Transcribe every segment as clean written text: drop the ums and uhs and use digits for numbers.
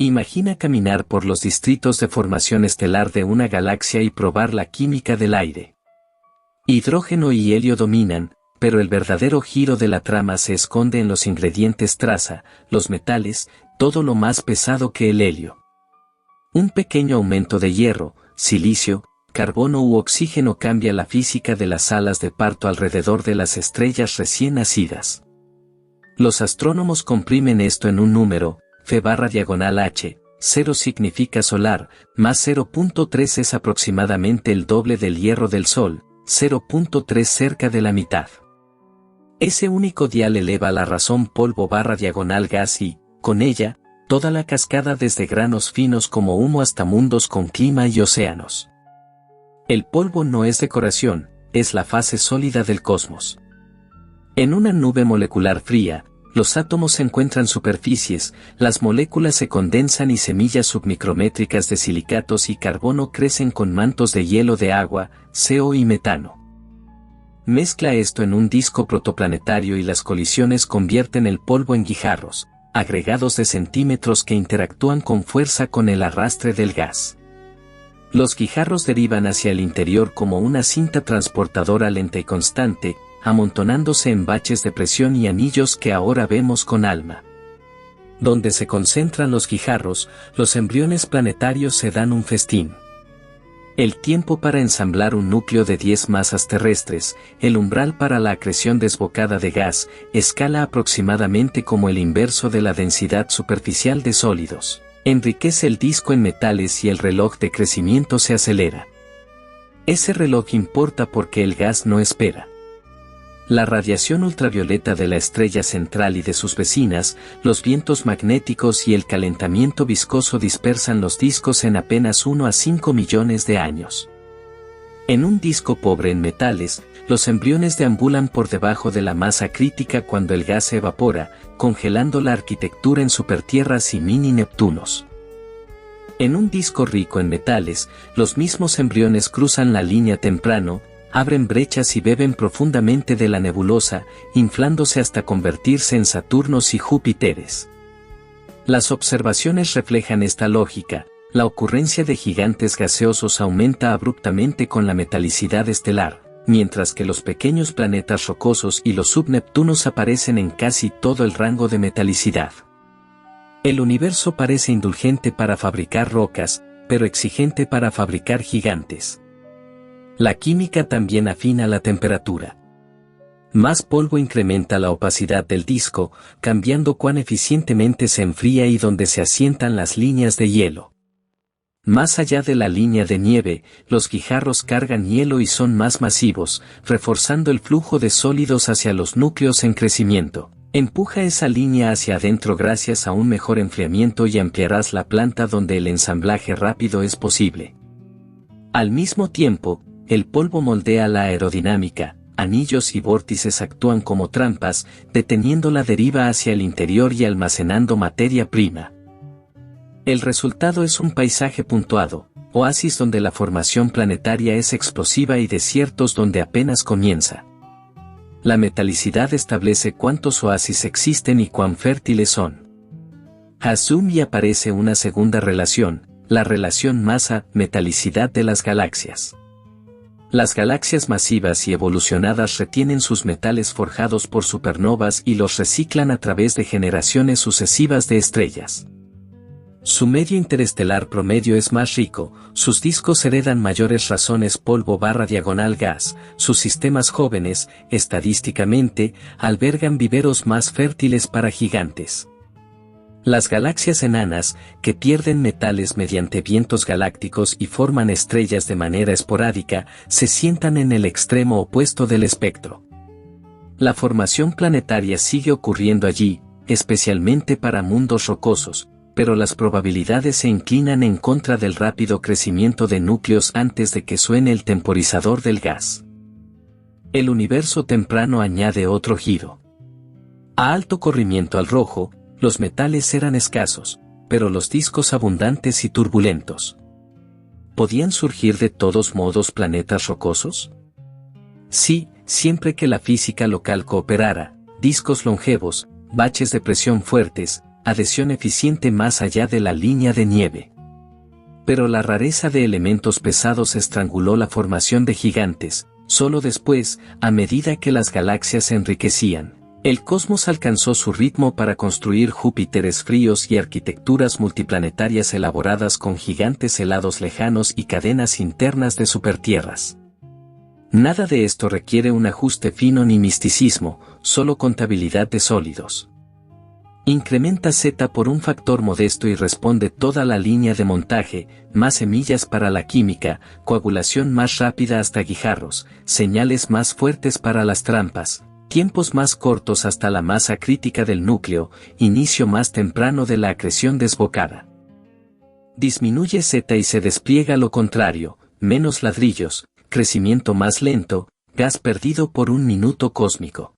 Imagina caminar por los distritos de formación estelar de una galaxia y probar la química del aire. Hidrógeno y helio dominan, pero el verdadero giro de la trama se esconde en los ingredientes traza, los metales, todo lo más pesado que el helio. Un pequeño aumento de hierro, silicio, carbono u oxígeno cambia la física de las salas de parto alrededor de las estrellas recién nacidas. Los astrónomos comprimen esto en un número, F/H, 0 significa solar, más 0.3 es aproximadamente el doble del hierro del Sol, 0.3 cerca de la mitad. Ese único dial eleva la razón polvo/gas y, con ella, toda la cascada desde granos finos como humo hasta mundos con clima y océanos. El polvo no es decoración, es la fase sólida del cosmos. En una nube molecular fría, los átomos encuentran superficies, las moléculas se condensan y semillas submicrométricas de silicatos y carbono crecen con mantos de hielo de agua, CO y metano. Mezcla esto en un disco protoplanetario y las colisiones convierten el polvo en guijarros, agregados de centímetros que interactúan con fuerza con el arrastre del gas. Los guijarros derivan hacia el interior como una cinta transportadora lenta y constante, amontonándose en baches de presión y anillos que ahora vemos con ALMA. Donde se concentran los guijarros, los embriones planetarios se dan un festín. El tiempo para ensamblar un núcleo de 10 masas terrestres, el umbral para la acreción desbocada de gas, escala aproximadamente como el inverso de la densidad superficial de sólidos. Enriquece el disco en metales y el reloj de crecimiento se acelera. Ese reloj importa porque el gas no espera. La radiación ultravioleta de la estrella central y de sus vecinas, los vientos magnéticos y el calentamiento viscoso dispersan los discos en apenas 1 a 5 millones de años. En un disco pobre en metales, los embriones deambulan por debajo de la masa crítica cuando el gas se evapora, congelando la arquitectura en supertierras y mini Neptunos. En un disco rico en metales, los mismos embriones cruzan la línea temprano, abren brechas y beben profundamente de la nebulosa, inflándose hasta convertirse en Saturnos y Júpiteres. Las observaciones reflejan esta lógica. La ocurrencia de gigantes gaseosos aumenta abruptamente con la metalicidad estelar, mientras que los pequeños planetas rocosos y los subneptunos aparecen en casi todo el rango de metalicidad. El universo parece indulgente para fabricar rocas, pero exigente para fabricar gigantes. La química también afina la temperatura. Más polvo incrementa la opacidad del disco, cambiando cuán eficientemente se enfría y donde se asientan las líneas de hielo. Más allá de la línea de nieve, los guijarros cargan hielo y son más masivos, reforzando el flujo de sólidos hacia los núcleos en crecimiento. Empuja esa línea hacia adentro gracias a un mejor enfriamiento y ampliarás la planta donde el ensamblaje rápido es posible. Al mismo tiempo, el polvo moldea la aerodinámica, anillos y vórtices actúan como trampas, deteniendo la deriva hacia el interior y almacenando materia prima. El resultado es un paisaje puntuado, oasis donde la formación planetaria es explosiva y desiertos donde apenas comienza. La metalicidad establece cuántos oasis existen y cuán fértiles son. Assume aparece una segunda relación, la relación masa-metalicidad de las galaxias. Las galaxias masivas y evolucionadas retienen sus metales forjados por supernovas y los reciclan a través de generaciones sucesivas de estrellas. Su medio interestelar promedio es más rico, sus discos heredan mayores razones polvo/gas, sus sistemas jóvenes, estadísticamente, albergan viveros más fértiles para gigantes. Las galaxias enanas, que pierden metales mediante vientos galácticos y forman estrellas de manera esporádica, se sientan en el extremo opuesto del espectro. La formación planetaria sigue ocurriendo allí, especialmente para mundos rocosos, pero las probabilidades se inclinan en contra del rápido crecimiento de núcleos antes de que suene el temporizador del gas. El universo temprano añade otro giro. A alto corrimiento al rojo, los metales eran escasos, pero los discos abundantes y turbulentos. ¿Podían surgir de todos modos planetas rocosos? Sí, siempre que la física local cooperara, discos longevos, baches de presión fuertes, adhesión eficiente más allá de la línea de nieve. Pero la rareza de elementos pesados estranguló la formación de gigantes. Solo después, a medida que las galaxias se enriquecían, el cosmos alcanzó su ritmo para construir Júpiteres fríos y arquitecturas multiplanetarias elaboradas con gigantes helados lejanos y cadenas internas de supertierras. Nada de esto requiere un ajuste fino ni misticismo, solo contabilidad de sólidos. Incrementa Z por un factor modesto y responde toda la línea de montaje, más semillas para la química, coagulación más rápida hasta guijarros, señales más fuertes para las trampas, tiempos más cortos hasta la masa crítica del núcleo, inicio más temprano de la acreción desbocada. Disminuye Z y se despliega lo contrario, menos ladrillos, crecimiento más lento, gas perdido por un minuto cósmico.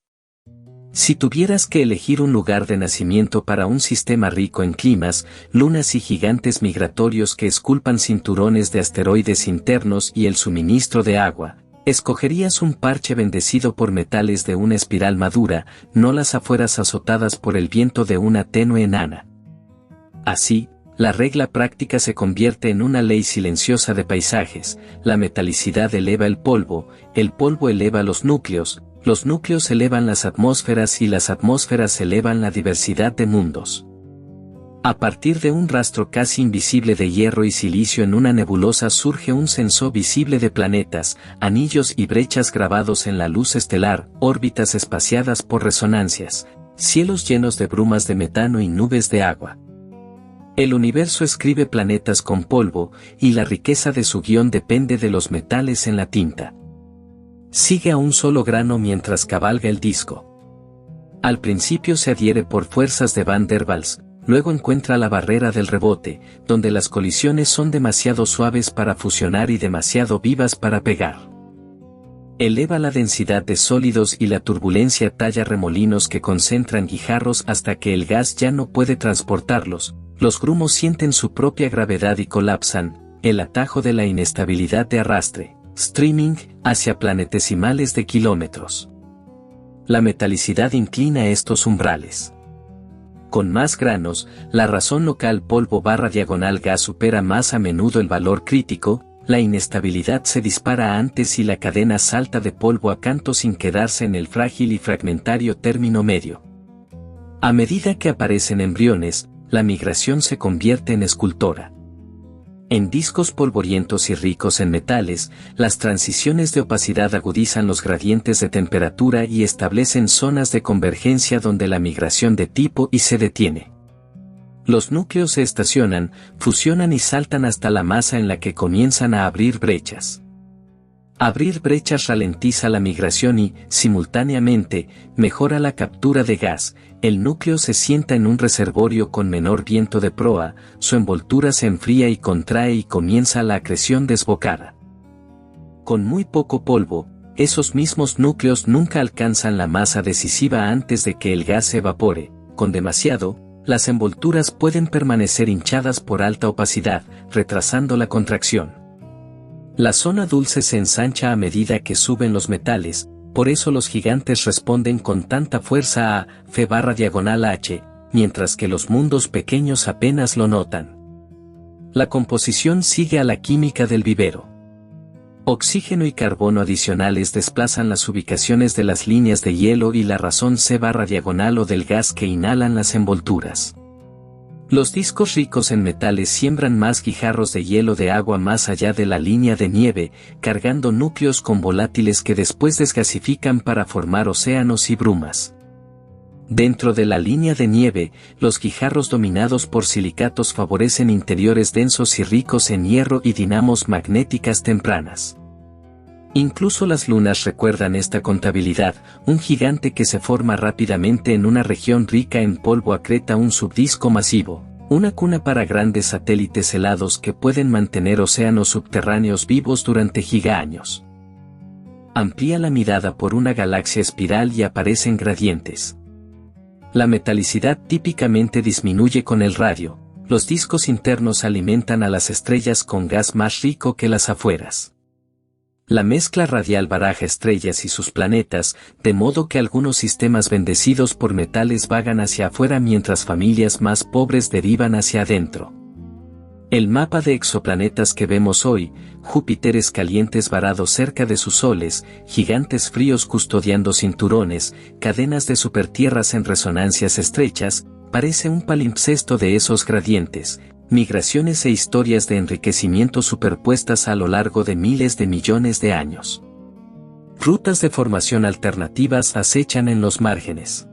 Si tuvieras que elegir un lugar de nacimiento para un sistema rico en climas, lunas y gigantes migratorios que esculpan cinturones de asteroides internos y el suministro de agua, escogerías un parche bendecido por metales de una espiral madura, no las afueras azotadas por el viento de una tenue enana. Así, la regla práctica se convierte en una ley silenciosa de paisajes, la metalicidad eleva el polvo eleva los núcleos elevan las atmósferas y las atmósferas elevan la diversidad de mundos. A partir de un rastro casi invisible de hierro y silicio en una nebulosa surge un censo visible de planetas, anillos y brechas grabados en la luz estelar, órbitas espaciadas por resonancias, cielos llenos de brumas de metano y nubes de agua. El universo escribe planetas con polvo, y la riqueza de su guión depende de los metales en la tinta. Sigue a un solo grano mientras cabalga el disco. Al principio se adhiere por fuerzas de Van der Waals, luego encuentra la barrera del rebote, donde las colisiones son demasiado suaves para fusionar y demasiado vivas para pegar. Eleva la densidad de sólidos y la turbulencia talla remolinos que concentran guijarros hasta que el gas ya no puede transportarlos, los grumos sienten su propia gravedad y colapsan, el atajo de la inestabilidad de arrastre, streaming, hacia planetesimales de kilómetros. La metalicidad inclina estos umbrales. Con más granos, la razón local polvo/diagonal gas supera más a menudo el valor crítico, la inestabilidad se dispara antes y la cadena salta de polvo a canto sin quedarse en el frágil y fragmentario término medio. A medida que aparecen embriones, la migración se convierte en escultora. En discos polvorientos y ricos en metales, las transiciones de opacidad agudizan los gradientes de temperatura y establecen zonas de convergencia donde la migración de tipo I se detiene. Los núcleos se estacionan, fusionan y saltan hasta la masa en la que comienzan a abrir brechas. Abrir brechas ralentiza la migración y, simultáneamente, mejora la captura de gas. El núcleo se sienta en un reservorio con menor viento de proa, su envoltura se enfría y contrae y comienza la acreción desbocada. Con muy poco polvo, esos mismos núcleos nunca alcanzan la masa decisiva antes de que el gas se evapore. Con demasiado, las envolturas pueden permanecer hinchadas por alta opacidad, retrasando la contracción. La zona dulce se ensancha a medida que suben los metales, por eso los gigantes responden con tanta fuerza a F/H, mientras que los mundos pequeños apenas lo notan. La composición sigue a la química del vivero. Oxígeno y carbono adicionales desplazan las ubicaciones de las líneas de hielo y la razón C/diagonal o del gas que inhalan las envolturas. Los discos ricos en metales siembran más guijarros de hielo de agua más allá de la línea de nieve, cargando núcleos con volátiles que después desgasifican para formar océanos y brumas. Dentro de la línea de nieve, los guijarros dominados por silicatos favorecen interiores densos y ricos en hierro y dinamos magnéticas tempranas. Incluso las lunas recuerdan esta contabilidad, un gigante que se forma rápidamente en una región rica en polvo acreta un subdisco masivo, una cuna para grandes satélites helados que pueden mantener océanos subterráneos vivos durante gigaaños. Amplía la mirada por una galaxia espiral y aparecen gradientes. La metalicidad típicamente disminuye con el radio, los discos internos alimentan a las estrellas con gas más rico que las afueras. La mezcla radial baraja estrellas y sus planetas, de modo que algunos sistemas bendecidos por metales vagan hacia afuera mientras familias más pobres derivan hacia adentro. El mapa de exoplanetas que vemos hoy, Júpiteres calientes varados cerca de sus soles, gigantes fríos custodiando cinturones, cadenas de supertierras en resonancias estrechas, parece un palimpsesto de esos gradientes, migraciones e historias de enriquecimiento superpuestas a lo largo de miles de millones de años. Rutas de formación alternativas acechan en los márgenes.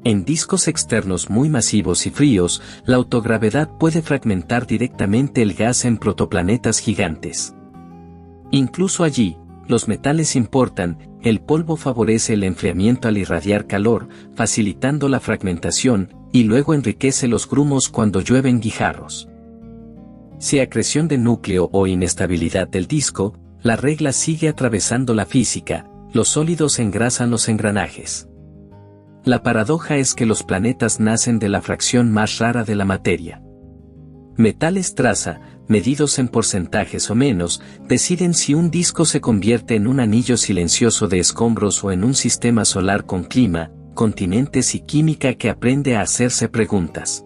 En discos externos muy masivos y fríos, la autogravedad puede fragmentar directamente el gas en protoplanetas gigantes. Incluso allí, los metales importan, el polvo favorece el enfriamiento al irradiar calor, facilitando la fragmentación, y luego enriquece los grumos cuando llueven guijarros. Si acreción de núcleo o inestabilidad del disco, la regla sigue atravesando la física, los sólidos engrasan los engranajes. La paradoja es que los planetas nacen de la fracción más rara de la materia. Metales traza, medidos en porcentajes o menos, deciden si un disco se convierte en un anillo silencioso de escombros o en un sistema solar con clima, continentes y química que aprende a hacerse preguntas.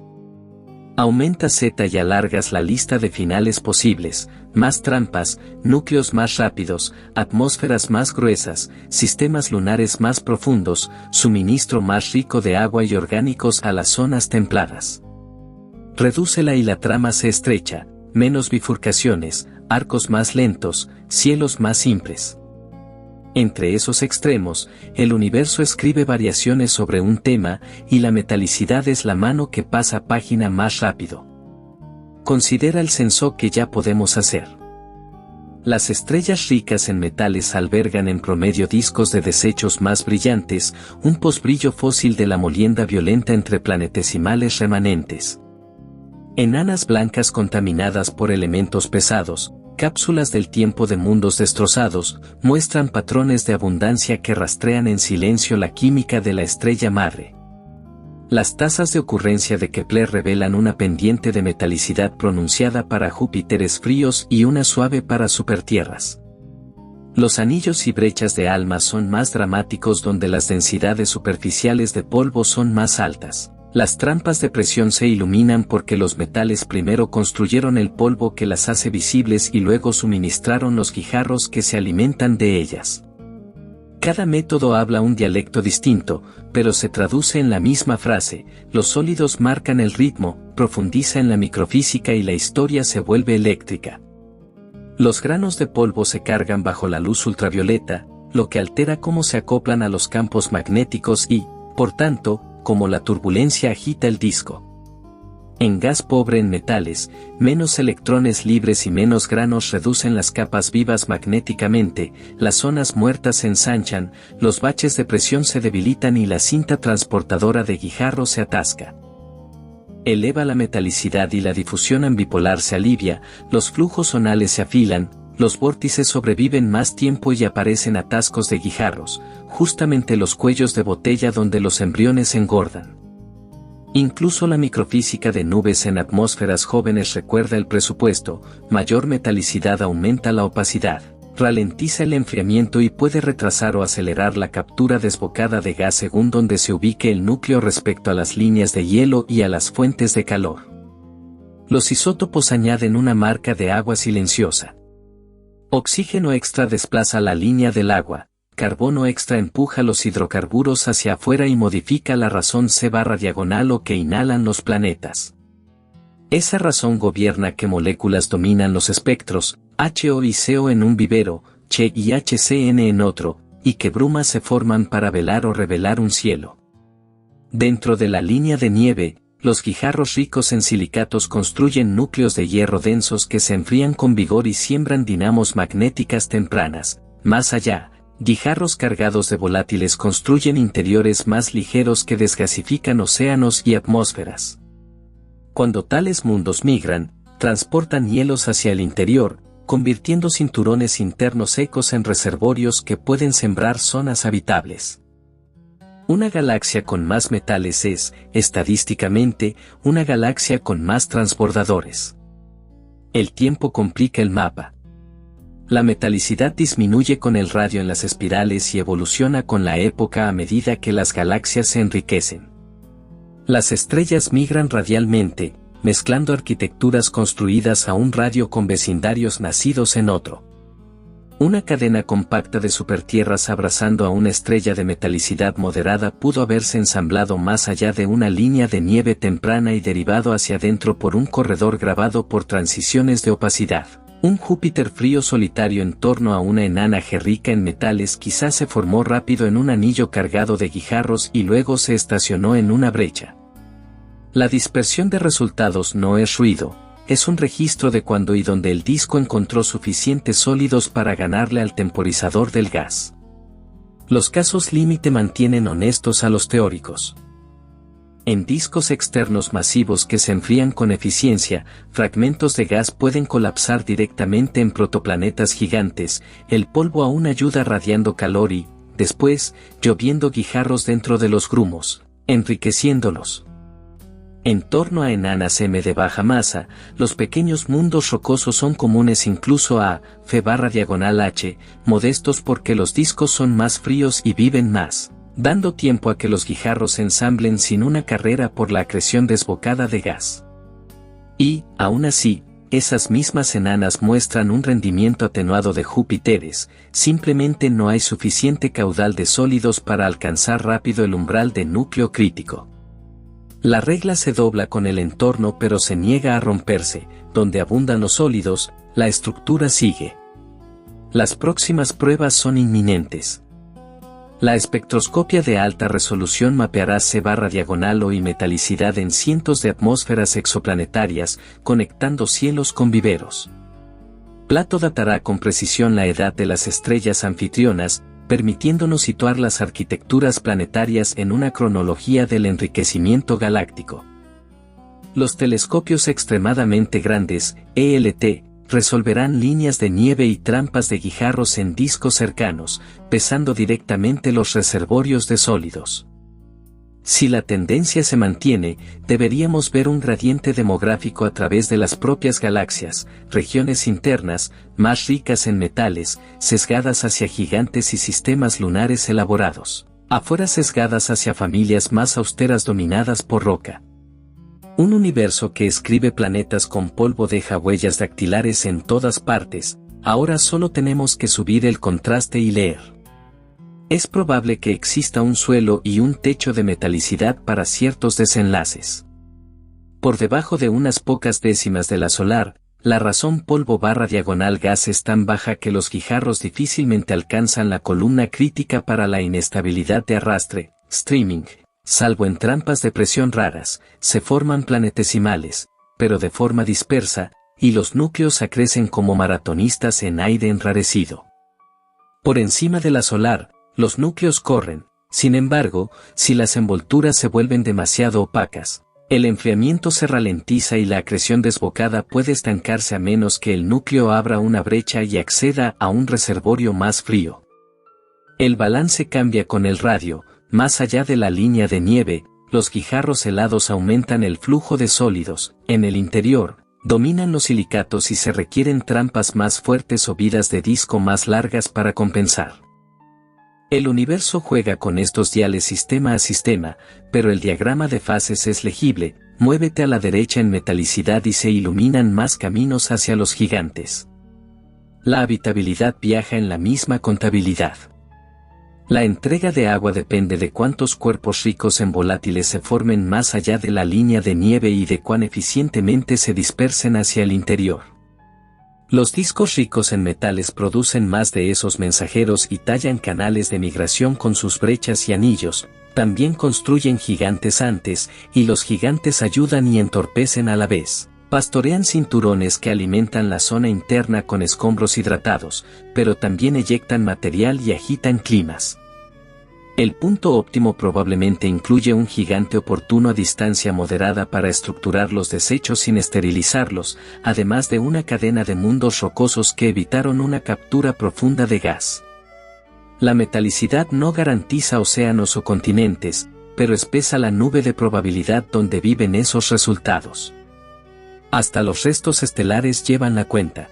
Aumenta Z y alargas la lista de finales posibles, más trampas, núcleos más rápidos, atmósferas más gruesas, sistemas lunares más profundos, suministro más rico de agua y orgánicos a las zonas templadas. Redúcela y la trama se estrecha, menos bifurcaciones, arcos más lentos, cielos más simples. Entre esos extremos, el universo escribe variaciones sobre un tema, y la metalicidad es la mano que pasa página más rápido. Considera el censo que ya podemos hacer. Las estrellas ricas en metales albergan en promedio discos de desechos más brillantes, un posbrillo fósil de la molienda violenta entre planetesimales remanentes. Enanas blancas contaminadas por elementos pesados, cápsulas del tiempo de mundos destrozados, muestran patrones de abundancia que rastrean en silencio la química de la estrella madre. Las tasas de ocurrencia de Kepler revelan una pendiente de metalicidad pronunciada para Júpiteres fríos y una suave para supertierras. Los anillos y brechas de alma son más dramáticos donde las densidades superficiales de polvo son más altas. Las trampas de presión se iluminan porque los metales primero construyeron el polvo que las hace visibles y luego suministraron los guijarros que se alimentan de ellas. Cada método habla un dialecto distinto, pero se traduce en la misma frase: los sólidos marcan el ritmo, profundiza en la microfísica y la historia se vuelve eléctrica. Los granos de polvo se cargan bajo la luz ultravioleta, lo que altera cómo se acoplan a los campos magnéticos y, por tanto, como la turbulencia agita el disco. En gas pobre en metales, menos electrones libres y menos granos reducen las capas vivas magnéticamente, las zonas muertas se ensanchan, los baches de presión se debilitan y la cinta transportadora de guijarro se atasca. Eleva la metalicidad y la difusión ambipolar se alivia, los flujos zonales se afilan, los vórtices sobreviven más tiempo y aparecen atascos de guijarros, justamente los cuellos de botella donde los embriones engordan. Incluso la microfísica de nubes en atmósferas jóvenes recuerda el presupuesto: mayor metalicidad aumenta la opacidad, ralentiza el enfriamiento y puede retrasar o acelerar la captura desbocada de gas según donde se ubique el núcleo respecto a las líneas de hielo y a las fuentes de calor. Los isótopos añaden una marca de agua silenciosa. Oxígeno extra desplaza la línea del agua, carbono extra empuja los hidrocarburos hacia afuera y modifica la razón C/diagonal o que inhalan los planetas. Esa razón gobierna qué moléculas dominan los espectros, HO y CO en un vivero, Che y HCN en otro, y qué brumas se forman para velar o revelar un cielo. Dentro de la línea de nieve, los guijarros ricos en silicatos construyen núcleos de hierro densos que se enfrían con vigor y siembran dinamos magnéticas tempranas. Más allá, guijarros cargados de volátiles construyen interiores más ligeros que desgasifican océanos y atmósferas. Cuando tales mundos migran, transportan hielos hacia el interior, convirtiendo cinturones internos secos en reservorios que pueden sembrar zonas habitables. Una galaxia con más metales es, estadísticamente, una galaxia con más transbordadores. El tiempo complica el mapa. La metalicidad disminuye con el radio en las espirales y evoluciona con la época a medida que las galaxias se enriquecen. Las estrellas migran radialmente, mezclando arquitecturas construidas a un radio con vecindarios nacidos en otro. Una cadena compacta de supertierras abrazando a una estrella de metalicidad moderada pudo haberse ensamblado más allá de una línea de nieve temprana y derivado hacia adentro por un corredor grabado por transiciones de opacidad. Un Júpiter frío solitario en torno a una enana rica en metales quizás se formó rápido en un anillo cargado de guijarros y luego se estacionó en una brecha. La dispersión de resultados no es ruido, es un registro de cuando y donde el disco encontró suficientes sólidos para ganarle al temporizador del gas. Los casos límite mantienen honestos a los teóricos. En discos externos masivos que se enfrían con eficiencia, fragmentos de gas pueden colapsar directamente en protoplanetas gigantes, el polvo aún ayuda radiando calor y, después, lloviendo guijarros dentro de los grumos, enriqueciéndolos. En torno a enanas M de baja masa, los pequeños mundos rocosos son comunes incluso a F/H, modestos porque los discos son más fríos y viven más, dando tiempo a que los guijarros se ensamblen sin una carrera por la acreción desbocada de gas. Y, aún así, esas mismas enanas muestran un rendimiento atenuado de Júpiteres, simplemente no hay suficiente caudal de sólidos para alcanzar rápido el umbral de núcleo crítico. La regla se dobla con el entorno pero se niega a romperse, donde abundan los sólidos, la estructura sigue. Las próximas pruebas son inminentes. La espectroscopia de alta resolución mapeará C/O y metalicidad en cientos de atmósferas exoplanetarias, conectando cielos con viveros. Plato datará con precisión la edad de las estrellas anfitrionas, permitiéndonos situar las arquitecturas planetarias en una cronología del enriquecimiento galáctico. Los telescopios extremadamente grandes, ELT, resolverán líneas de nieve y trampas de guijarros en discos cercanos, pesando directamente los reservorios de sólidos. Si la tendencia se mantiene, deberíamos ver un gradiente demográfico a través de las propias galaxias, regiones internas, más ricas en metales, sesgadas hacia gigantes y sistemas lunares elaborados, afuera sesgadas hacia familias más austeras dominadas por roca. Un universo que escribe planetas con polvo deja huellas dactilares en todas partes, ahora solo tenemos que subir el contraste y leer. Es probable que exista un suelo y un techo de metalicidad para ciertos desenlaces. Por debajo de unas pocas décimas de la solar, la razón polvo/gas es tan baja que los guijarros difícilmente alcanzan la columna crítica para la inestabilidad de arrastre, streaming, salvo en trampas de presión raras, se forman planetesimales, pero de forma dispersa, y los núcleos acrecen como maratonistas en aire enrarecido. Por encima de la solar, los núcleos corren, sin embargo, si las envolturas se vuelven demasiado opacas, el enfriamiento se ralentiza y la acreción desbocada puede estancarse a menos que el núcleo abra una brecha y acceda a un reservorio más frío. El balance cambia con el radio, más allá de la línea de nieve, los guijarros helados aumentan el flujo de sólidos, en el interior, dominan los silicatos y se requieren trampas más fuertes o vidas de disco más largas para compensar. El universo juega con estos diales sistema a sistema, pero el diagrama de fases es legible, muévete a la derecha en metalicidad y se iluminan más caminos hacia los gigantes. La habitabilidad viaja en la misma contabilidad. La entrega de agua depende de cuántos cuerpos ricos en volátiles se formen más allá de la línea de nieve y de cuán eficientemente se dispersen hacia el interior. Los discos ricos en metales producen más de esos mensajeros y tallan canales de migración con sus brechas y anillos, también construyen gigantes antes, y los gigantes ayudan y entorpecen a la vez. Pastorean cinturones que alimentan la zona interna con escombros hidratados, pero también eyectan material y agitan climas. El punto óptimo probablemente incluye un gigante oportuno a distancia moderada para estructurar los desechos sin esterilizarlos, además de una cadena de mundos rocosos que evitaron una captura profunda de gas. La metalicidad no garantiza océanos o continentes, pero espesa la nube de probabilidad donde viven esos resultados. Hasta los restos estelares llevan la cuenta.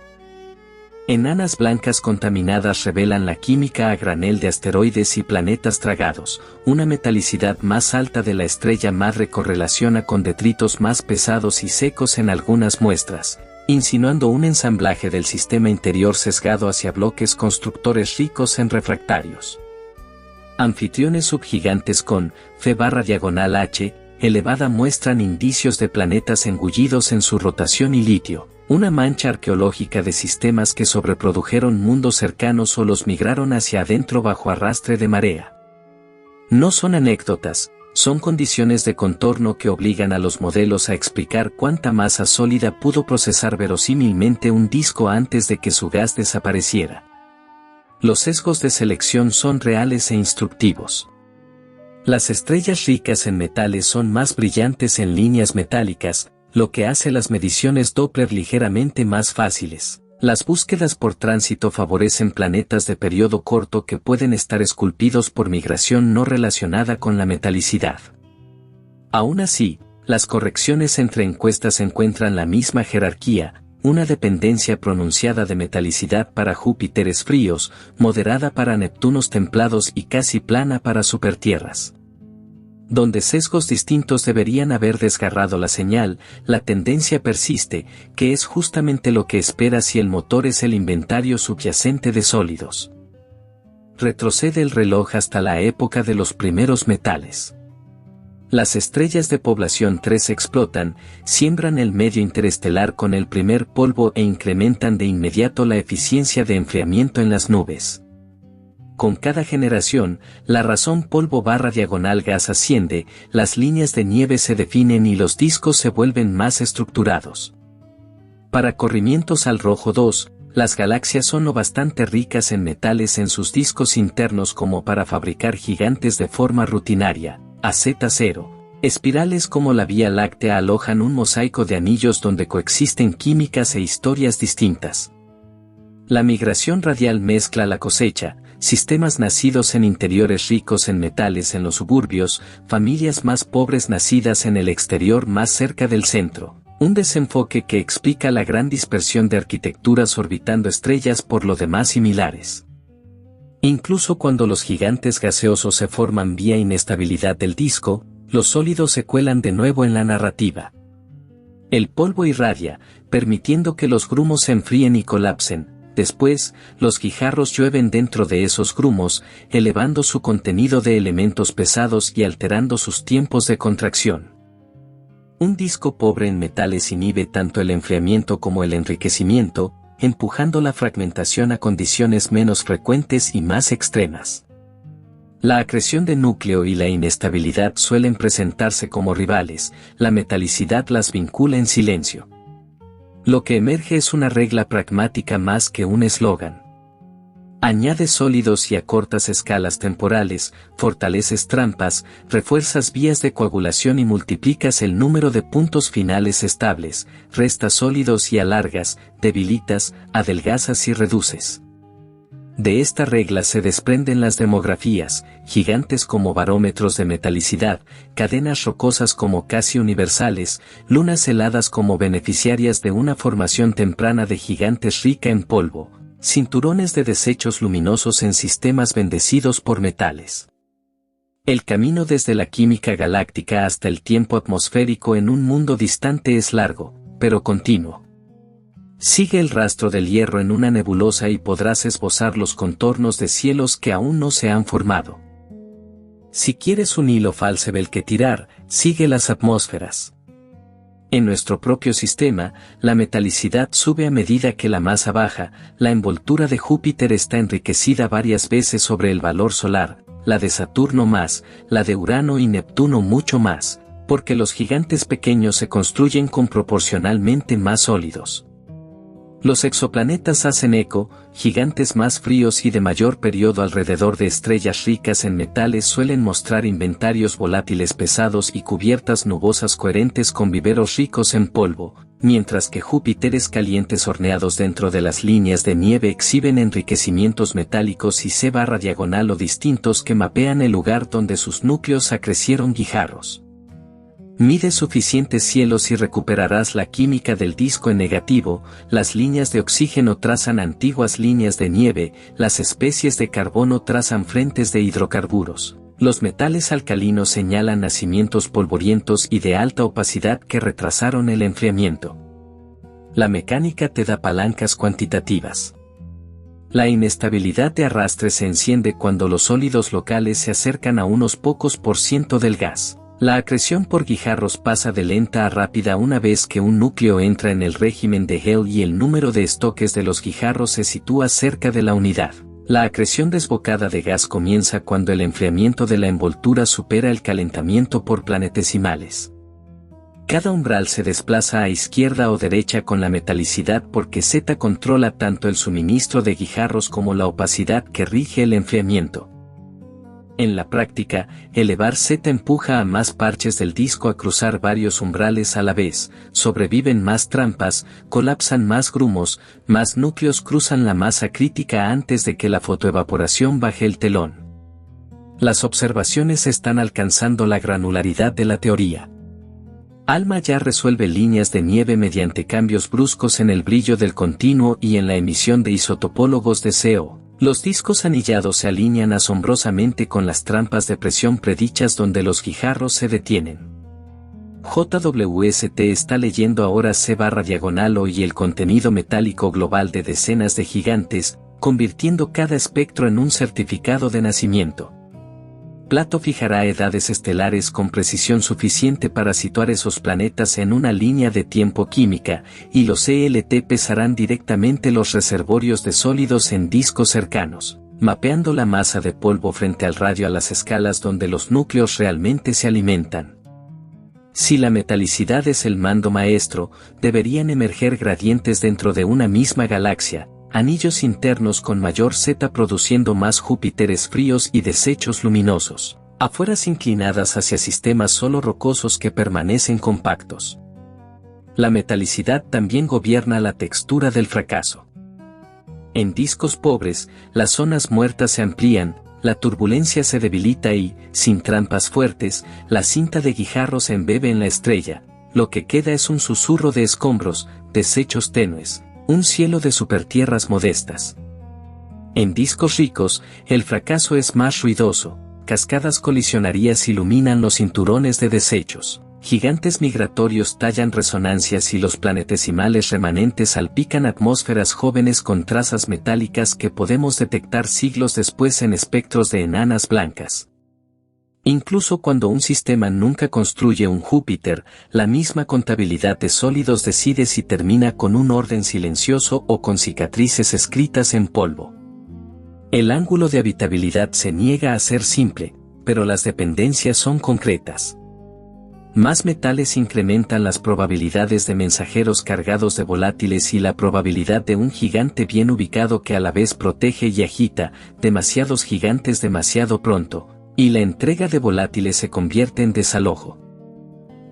Enanas blancas contaminadas revelan la química a granel de asteroides y planetas tragados. Una metalicidad más alta de la estrella madre correlaciona con detritos más pesados y secos en algunas muestras, insinuando un ensamblaje del sistema interior sesgado hacia bloques constructores ricos en refractarios. Anfitriones subgigantes con F/H elevada muestran indicios de planetas engullidos en su rotación y litio, una mancha arqueológica de sistemas que sobreprodujeron mundos cercanos o los migraron hacia adentro bajo arrastre de marea. No son anécdotas, son condiciones de contorno que obligan a los modelos a explicar cuánta masa sólida pudo procesar verosímilmente un disco antes de que su gas desapareciera. Los sesgos de selección son reales e instructivos. Las estrellas ricas en metales son más brillantes en líneas metálicas, lo que hace las mediciones Doppler ligeramente más fáciles. Las búsquedas por tránsito favorecen planetas de periodo corto que pueden estar esculpidos por migración no relacionada con la metalicidad. Aún así, las correcciones entre encuestas encuentran la misma jerarquía, una dependencia pronunciada de metalicidad para Júpiteres fríos, moderada para Neptunos templados y casi plana para supertierras. Donde sesgos distintos deberían haber desgarrado la señal, la tendencia persiste, que es justamente lo que espera si el motor es el inventario subyacente de sólidos. Retrocede el reloj hasta la época de los primeros metales. Las estrellas de población 3 explotan, siembran el medio interestelar con el primer polvo e incrementan de inmediato la eficiencia de enfriamiento en las nubes. Con cada generación, la razón polvo/gas asciende, las líneas de nieve se definen y los discos se vuelven más estructurados. Para corrimientos al rojo 2, las galaxias son lo bastante ricas en metales en sus discos internos como para fabricar gigantes de forma rutinaria, AZ0. Espirales como la Vía Láctea alojan un mosaico de anillos donde coexisten químicas e historias distintas. La migración radial mezcla la cosecha, sistemas nacidos en interiores ricos en metales en los suburbios, familias más pobres nacidas en el exterior más cerca del centro. Un desenfoque que explica la gran dispersión de arquitecturas orbitando estrellas por lo demás similares. Incluso cuando los gigantes gaseosos se forman vía inestabilidad del disco, los sólidos se cuelan de nuevo en la narrativa. El polvo irradia, permitiendo que los grumos se enfríen y colapsen. Después, los guijarros llueven dentro de esos grumos, elevando su contenido de elementos pesados y alterando sus tiempos de contracción. Un disco pobre en metales inhibe tanto el enfriamiento como el enriquecimiento, empujando la fragmentación a condiciones menos frecuentes y más extremas. La acreción de núcleo y la inestabilidad suelen presentarse como rivales, la metalicidad las vincula en silencio. Lo que emerge es una regla pragmática más que un eslogan. Añades sólidos y acortas escalas temporales, fortaleces trampas, refuerzas vías de coagulación y multiplicas el número de puntos finales estables, restas sólidos y alargas, debilitas, adelgazas y reduces. De esta regla se desprenden las demografías, gigantes como barómetros de metalicidad, cadenas rocosas como casi universales, lunas heladas como beneficiarias de una formación temprana de gigantes rica en polvo, cinturones de desechos luminosos en sistemas bendecidos por metales. El camino desde la química galáctica hasta el tiempo atmosférico en un mundo distante es largo, pero continuo. Sigue el rastro del hierro en una nebulosa y podrás esbozar los contornos de cielos que aún no se han formado. Si quieres un hilo falsebel que tirar, sigue las atmósferas. En nuestro propio sistema, la metalicidad sube a medida que la masa baja, la envoltura de Júpiter está enriquecida varias veces sobre el valor solar, la de Saturno más, la de Urano y Neptuno mucho más, porque los gigantes pequeños se construyen con proporcionalmente más sólidos. Los exoplanetas hacen eco, gigantes más fríos y de mayor periodo alrededor de estrellas ricas en metales suelen mostrar inventarios volátiles pesados y cubiertas nubosas coherentes con viveros ricos en polvo, mientras que Júpiteres calientes horneados dentro de las líneas de nieve exhiben enriquecimientos metálicos y C/diagonal o distintos que mapean el lugar donde sus núcleos acrecieron guijarros. Mide suficientes cielos y recuperarás la química del disco en negativo, las líneas de oxígeno trazan antiguas líneas de nieve, las especies de carbono trazan frentes de hidrocarburos. Los metales alcalinos señalan nacimientos polvorientos y de alta opacidad que retrasaron el enfriamiento. La mecánica te da palancas cuantitativas. La inestabilidad de arrastre se enciende cuando los sólidos locales se acercan a unos pocos % del gas. La acreción por guijarros pasa de lenta a rápida una vez que un núcleo entra en el régimen de Hell y el número de estoques de los guijarros se sitúa cerca de la unidad. La acreción desbocada de gas comienza cuando el enfriamiento de la envoltura supera el calentamiento por planetesimales. Cada umbral se desplaza a izquierda o derecha con la metalicidad porque Z controla tanto el suministro de guijarros como la opacidad que rige el enfriamiento. En la práctica, elevar Z empuja a más parches del disco a cruzar varios umbrales a la vez, sobreviven más trampas, colapsan más grumos, más núcleos cruzan la masa crítica antes de que la fotoevaporación baje el telón. Las observaciones están alcanzando la granularidad de la teoría. ALMA ya resuelve líneas de nieve mediante cambios bruscos en el brillo del continuo y en la emisión de isotopólogos de CO. Los discos anillados se alinean asombrosamente con las trampas de presión predichas donde los guijarros se detienen. JWST está leyendo ahora C/diagonal y el contenido metálico global de decenas de gigantes, convirtiendo cada espectro en un certificado de nacimiento. Plato fijará edades estelares con precisión suficiente para situar esos planetas en una línea de tiempo química, y los ELT pesarán directamente los reservorios de sólidos en discos cercanos, mapeando la masa de polvo frente al radio a las escalas donde los núcleos realmente se alimentan. Si la metalicidad es el mando maestro, deberían emerger gradientes dentro de una misma galaxia, anillos internos con mayor Z produciendo más Júpiteres fríos y desechos luminosos, afueras inclinadas hacia sistemas solo rocosos que permanecen compactos. La metalicidad también gobierna la textura del fracaso. En discos pobres, las zonas muertas se amplían, la turbulencia se debilita y, sin trampas fuertes, la cinta de guijarro se embebe en la estrella, lo que queda es un susurro de escombros, desechos tenues, un cielo de supertierras modestas. En discos ricos, el fracaso es más ruidoso, cascadas colisionarias iluminan los cinturones de desechos, gigantes migratorios tallan resonancias y los planetesimales remanentes salpican atmósferas jóvenes con trazas metálicas que podemos detectar siglos después en espectros de enanas blancas. Incluso cuando un sistema nunca construye un Júpiter, la misma contabilidad de sólidos decide si termina con un orden silencioso o con cicatrices escritas en polvo. El ángulo de habitabilidad se niega a ser simple, pero las dependencias son concretas. Más metales incrementan las probabilidades de mensajeros cargados de volátiles y la probabilidad de un gigante bien ubicado que a la vez protege y agita, demasiados gigantes demasiado pronto, y la entrega de volátiles se convierte en desalojo.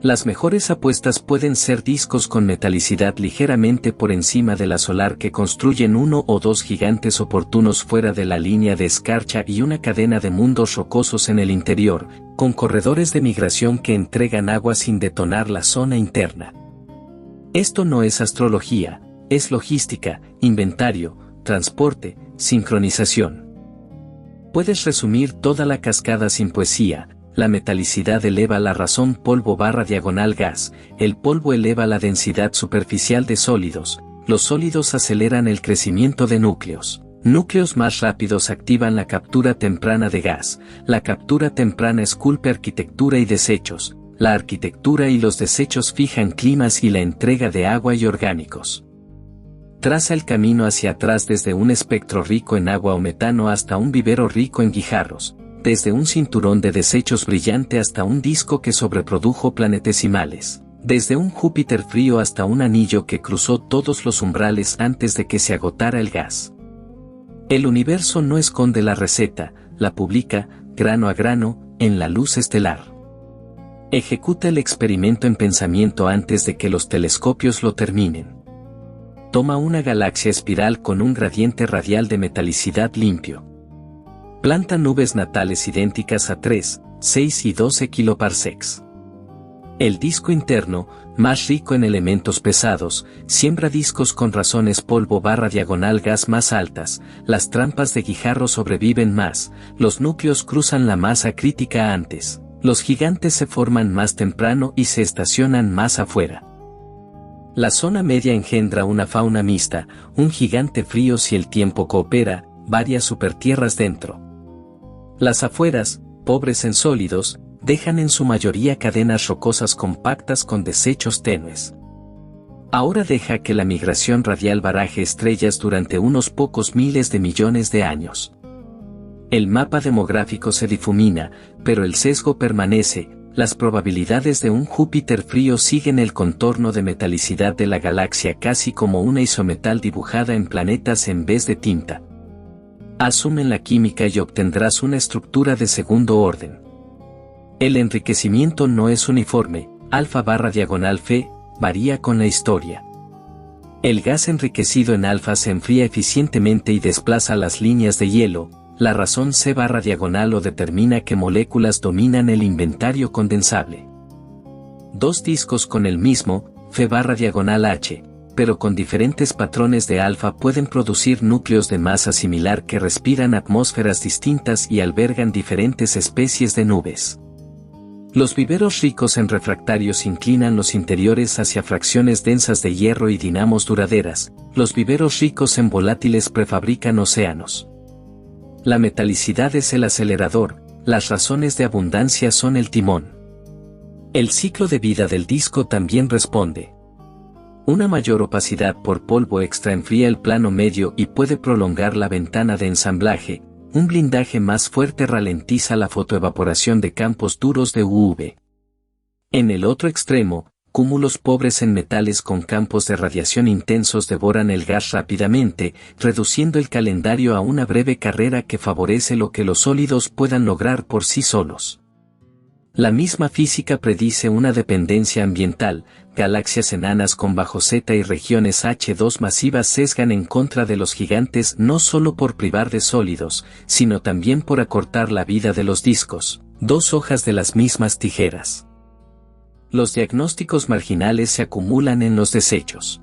Las mejores apuestas pueden ser discos con metalicidad ligeramente por encima de la solar que construyen uno o dos gigantes oportunos fuera de la línea de escarcha y una cadena de mundos rocosos en el interior, con corredores de migración que entregan agua sin detonar la zona interna. Esto no es astrología, es logística, inventario, transporte, sincronización. Puedes resumir toda la cascada sin poesía. La metalicidad eleva la razón polvo/diagonal gas, el polvo eleva la densidad superficial de sólidos, los sólidos aceleran el crecimiento de núcleos. Núcleos más rápidos activan la captura temprana de gas, la captura temprana esculpe arquitectura y desechos, la arquitectura y los desechos fijan climas y la entrega de agua y orgánicos. Traza el camino hacia atrás desde un espectro rico en agua o metano hasta un vivero rico en guijarros, desde un cinturón de desechos brillante hasta un disco que sobreprodujo planetesimales, desde un Júpiter frío hasta un anillo que cruzó todos los umbrales antes de que se agotara el gas. El universo no esconde la receta, la publica, grano a grano, en la luz estelar. Ejecuta el experimento en pensamiento antes de que los telescopios lo terminen. Toma una galaxia espiral con un gradiente radial de metalicidad limpio. Planta nubes natales idénticas a 3, 6 y 12 kiloparsecs. El disco interno, más rico en elementos pesados, siembra discos con razones polvo/diagonal gas más altas, las trampas de Guijarro sobreviven más, los núcleos cruzan la masa crítica antes, los gigantes se forman más temprano y se estacionan más afuera. La zona media engendra una fauna mixta, un gigante frío si el tiempo coopera, varias supertierras dentro. Las afueras, pobres en sólidos, dejan en su mayoría cadenas rocosas compactas con desechos tenues. Ahora deja que la migración radial baraje estrellas durante unos pocos miles de millones de años. El mapa demográfico se difumina, pero el sesgo permanece, las probabilidades de un Júpiter frío siguen el contorno de metalicidad de la galaxia casi como una isometal dibujada en planetas en vez de tinta. Asumen la química y obtendrás una estructura de segundo orden. El enriquecimiento no es uniforme, alfa/Fe, varía con la historia. El gas enriquecido en alfa se enfría eficientemente y desplaza las líneas de hielo, la razón C/o determina qué moléculas dominan el inventario condensable. Dos discos con el mismo, F/H, pero con diferentes patrones de alfa pueden producir núcleos de masa similar que respiran atmósferas distintas y albergan diferentes especies de nubes. Los viveros ricos en refractarios inclinan los interiores hacia fracciones densas de hierro y dinamos duraderas, los viveros ricos en volátiles prefabrican océanos. La metalicidad es el acelerador, las razones de abundancia son el timón. El ciclo de vida del disco también responde. Una mayor opacidad por polvo extra enfría el plano medio y puede prolongar la ventana de ensamblaje. Un blindaje más fuerte ralentiza la fotoevaporación de campos duros de UV. En el otro extremo, cúmulos pobres en metales con campos de radiación intensos devoran el gas rápidamente, reduciendo el calendario a una breve carrera que favorece lo que los sólidos puedan lograr por sí solos. La misma física predice una dependencia ambiental, galaxias enanas con bajo Z y regiones H2 masivas sesgan en contra de los gigantes no solo por privar de sólidos, sino también por acortar la vida de los discos, dos hojas de las mismas tijeras. Los diagnósticos marginales se acumulan en los desechos.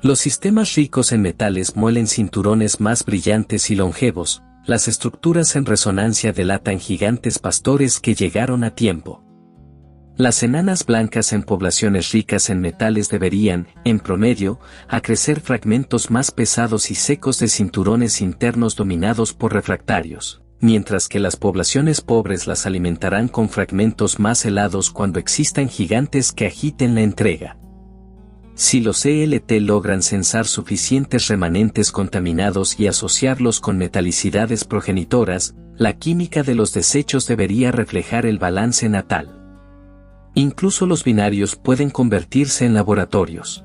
Los sistemas ricos en metales muelen cinturones más brillantes y longevos, las estructuras en resonancia delatan gigantes pastores que llegaron a tiempo. Las enanas blancas en poblaciones ricas en metales deberían, en promedio, acrecer fragmentos más pesados y secos de cinturones internos dominados por refractarios, mientras que las poblaciones pobres las alimentarán con fragmentos más helados cuando existan gigantes que agiten la entrega. Si los ELT logran censar suficientes remanentes contaminados y asociarlos con metalicidades progenitoras, la química de los desechos debería reflejar el balance natal. Incluso los binarios pueden convertirse en laboratorios.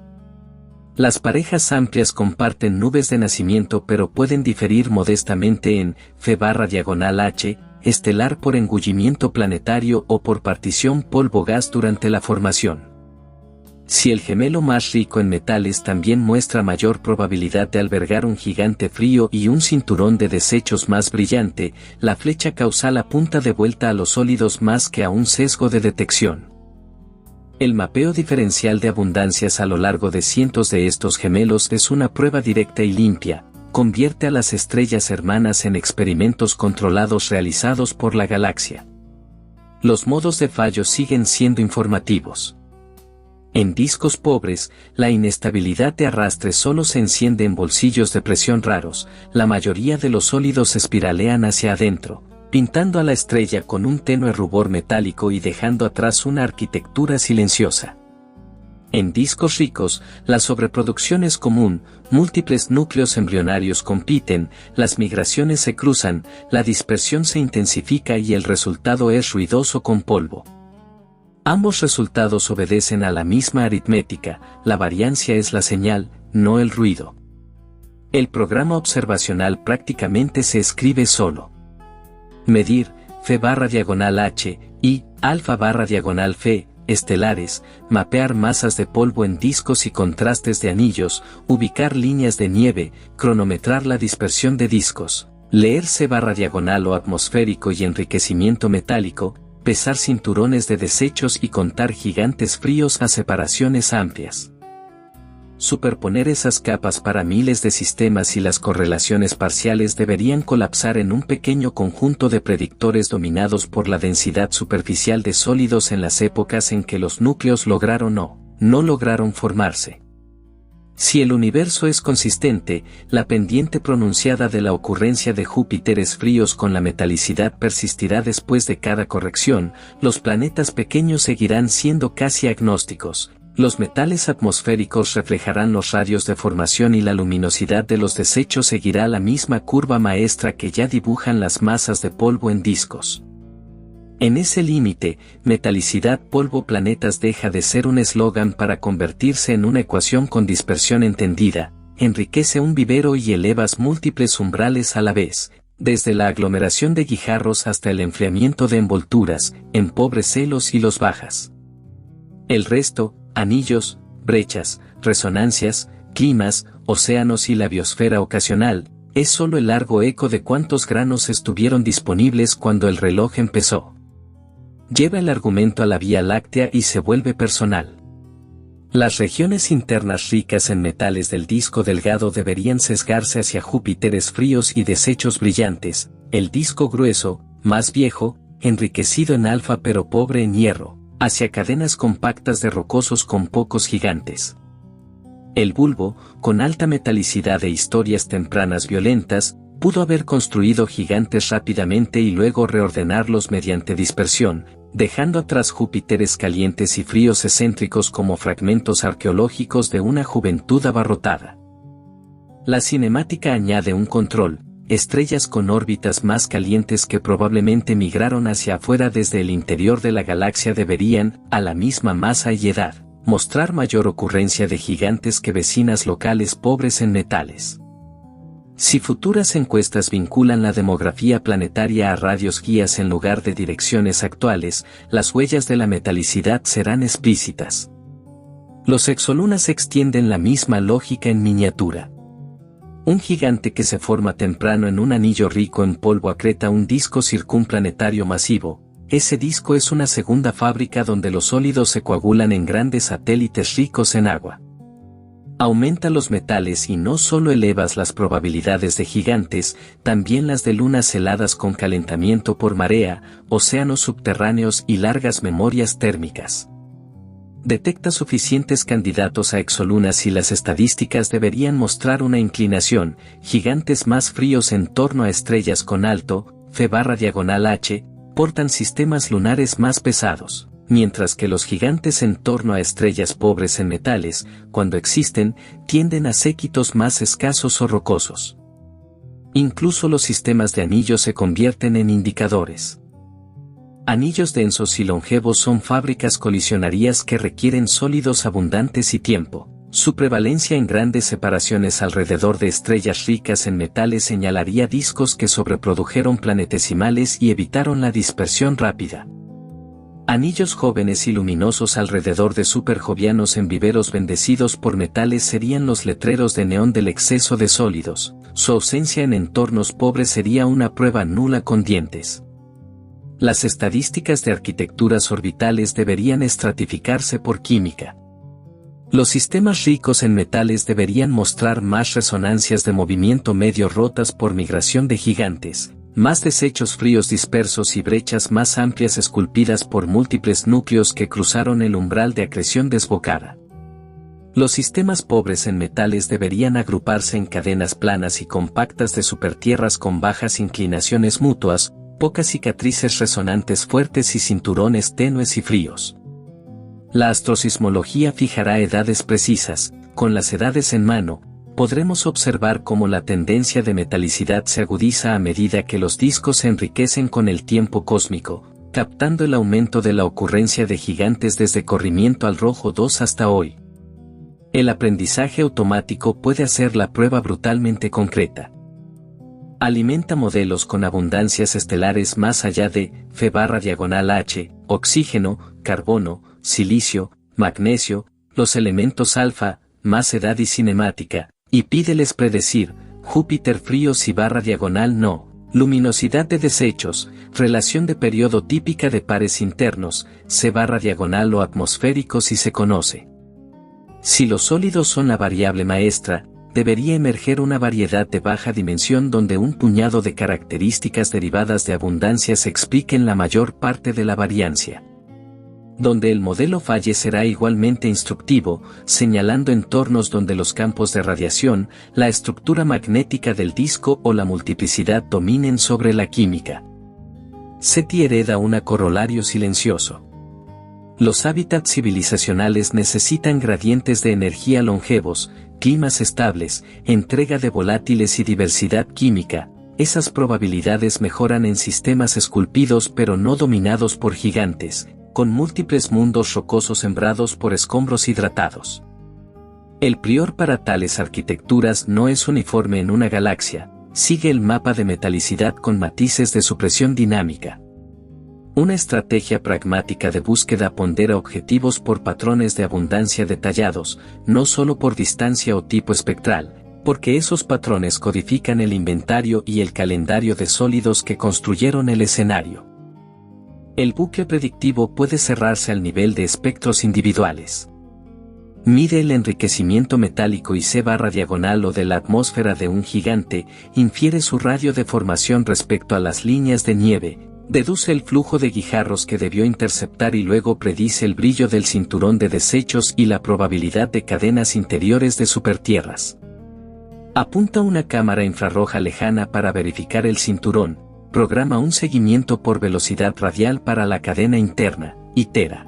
Las parejas amplias comparten nubes de nacimiento pero pueden diferir modestamente en F/H, estelar por engullimiento planetario o por partición polvo-gas durante la formación. Si el gemelo más rico en metales también muestra mayor probabilidad de albergar un gigante frío y un cinturón de desechos más brillante, la flecha causal apunta de vuelta a los sólidos más que a un sesgo de detección. El mapeo diferencial de abundancias a lo largo de cientos de estos gemelos es una prueba directa y limpia, convierte a las estrellas hermanas en experimentos controlados realizados por la galaxia. Los modos de fallo siguen siendo informativos. En discos pobres, la inestabilidad de arrastre solo se enciende en bolsillos de presión raros, la mayoría de los sólidos espiralean hacia adentro, pintando a la estrella con un tenue rubor metálico y dejando atrás una arquitectura silenciosa. En discos ricos, la sobreproducción es común, múltiples núcleos embrionarios compiten, las migraciones se cruzan, la dispersión se intensifica y el resultado es ruidoso con polvo. Ambos resultados obedecen a la misma aritmética, la variancia es la señal, no el ruido. El programa observacional prácticamente se escribe solo. Medir, F/H, y, alfa/Fe, estelares, mapear masas de polvo en discos y contrastes de anillos, ubicar líneas de nieve, cronometrar la dispersión de discos, leer C/o atmosférico y enriquecimiento metálico, pesar cinturones de desechos y contar gigantes fríos a separaciones amplias. Superponer esas capas para miles de sistemas y las correlaciones parciales deberían colapsar en un pequeño conjunto de predictores dominados por la densidad superficial de sólidos en las épocas en que los núcleos lograron o no lograron formarse. Si el universo es consistente, la pendiente pronunciada de la ocurrencia de Júpiteres fríos con la metalicidad persistirá después de cada corrección, los planetas pequeños seguirán siendo casi agnósticos. Los metales atmosféricos reflejarán los radios de formación y la luminosidad de los desechos seguirá la misma curva maestra que ya dibujan las masas de polvo en discos. En ese límite, metalicidad polvo-planetas deja de ser un eslogan para convertirse en una ecuación con dispersión entendida, enriquece un vivero y elevas múltiples umbrales a la vez, desde la aglomeración de guijarros hasta el enfriamiento de envolturas, en pobres celos y los bajas. El resto, anillos, brechas, resonancias, climas, océanos y la biosfera ocasional, es solo el largo eco de cuántos granos estuvieron disponibles cuando el reloj empezó. Lleva el argumento a la Vía Láctea y se vuelve personal. Las regiones internas ricas en metales del disco delgado deberían sesgarse hacia Júpiteres fríos y desechos brillantes, el disco grueso, más viejo, enriquecido en alfa pero pobre en hierro, hacia cadenas compactas de rocosos con pocos gigantes. El bulbo, con alta metalicidad e historias tempranas violentas, pudo haber construido gigantes rápidamente y luego reordenarlos mediante dispersión, dejando atrás Júpiteres calientes y fríos excéntricos como fragmentos arqueológicos de una juventud abarrotada. La cinemática añade un control, estrellas con órbitas más calientes que probablemente migraron hacia afuera desde el interior de la galaxia deberían, a la misma masa y edad, mostrar mayor ocurrencia de gigantes que vecinas locales pobres en metales. Si futuras encuestas vinculan la demografía planetaria a radios guías en lugar de direcciones actuales, las huellas de la metalicidad serán explícitas. Los exolunas extienden la misma lógica en miniatura. Un gigante que se forma temprano en un anillo rico en polvo acreta un disco circunplanetario masivo. Ese disco es una segunda fábrica donde los sólidos se coagulan en grandes satélites ricos en agua. Aumenta los metales y no solo elevas las probabilidades de gigantes, también las de lunas heladas con calentamiento por marea, océanos subterráneos y largas memorias térmicas. Detecta suficientes candidatos a exolunas y las estadísticas deberían mostrar una inclinación, gigantes más fríos en torno a estrellas con alto, F/H, portan sistemas lunares más pesados, mientras que los gigantes en torno a estrellas pobres en metales, cuando existen, tienden a séquitos más escasos o rocosos. Incluso los sistemas de anillos se convierten en indicadores. Anillos densos y longevos son fábricas colisionarias que requieren sólidos abundantes y tiempo. Su prevalencia en grandes separaciones alrededor de estrellas ricas en metales señalaría discos que sobreprodujeron planetesimales y evitaron la dispersión rápida. Anillos jóvenes y luminosos alrededor de superjovianos en viveros bendecidos por metales serían los letreros de neón del exceso de sólidos. Su ausencia en entornos pobres sería una prueba nula con dientes. Las estadísticas de arquitecturas orbitales deberían estratificarse por química. Los sistemas ricos en metales deberían mostrar más resonancias de movimiento medio rotas por migración de gigantes, más desechos fríos dispersos y brechas más amplias esculpidas por múltiples núcleos que cruzaron el umbral de acreción desbocada. Los sistemas pobres en metales deberían agruparse en cadenas planas y compactas de supertierras con bajas inclinaciones mutuas, pocas cicatrices resonantes fuertes y cinturones tenues y fríos. La astrosismología fijará edades precisas, con las edades en mano, podremos observar cómo la tendencia de metalicidad se agudiza a medida que los discos se enriquecen con el tiempo cósmico, captando el aumento de la ocurrencia de gigantes desde corrimiento al rojo 2 hasta hoy. El aprendizaje automático puede hacer la prueba brutalmente concreta. Alimenta modelos con abundancias estelares más allá de F/H, oxígeno, carbono, silicio, magnesio, los elementos alfa, más edad y cinemática, y pídeles predecir, Júpiter fríos y /no, Luminosidad de desechos, relación de periodo típica de pares internos, C/diagonal o atmosférico si se conoce. Si los sólidos son la variable maestra, debería emerger una variedad de baja dimensión donde un puñado de características derivadas de abundancias expliquen la mayor parte de la variancia. Donde el modelo falle será igualmente instructivo, señalando entornos donde los campos de radiación, la estructura magnética del disco o la multiplicidad dominen sobre la química. SETI hereda un corolario silencioso. Los hábitats civilizacionales necesitan gradientes de energía longevos, climas estables, entrega de volátiles y diversidad química. Esas probabilidades mejoran en sistemas esculpidos pero no dominados por gigantes, con múltiples mundos rocosos sembrados por escombros hidratados. El prior para tales arquitecturas no es uniforme en una galaxia, sigue el mapa de metalicidad con matices de supresión dinámica. Una estrategia pragmática de búsqueda pondera objetivos por patrones de abundancia detallados, no solo por distancia o tipo espectral, porque esos patrones codifican el inventario y el calendario de sólidos que construyeron el escenario. El bucle predictivo puede cerrarse al nivel de espectros individuales. Mide el enriquecimiento metálico y C/diagonal o de la atmósfera de un gigante, infiere su radio de formación respecto a las líneas de nieve, deduce el flujo de guijarros que debió interceptar y luego predice el brillo del cinturón de desechos y la probabilidad de cadenas interiores de supertierras. Apunta una cámara infrarroja lejana para verificar el cinturón, programa un seguimiento por velocidad radial para la cadena interna, itera.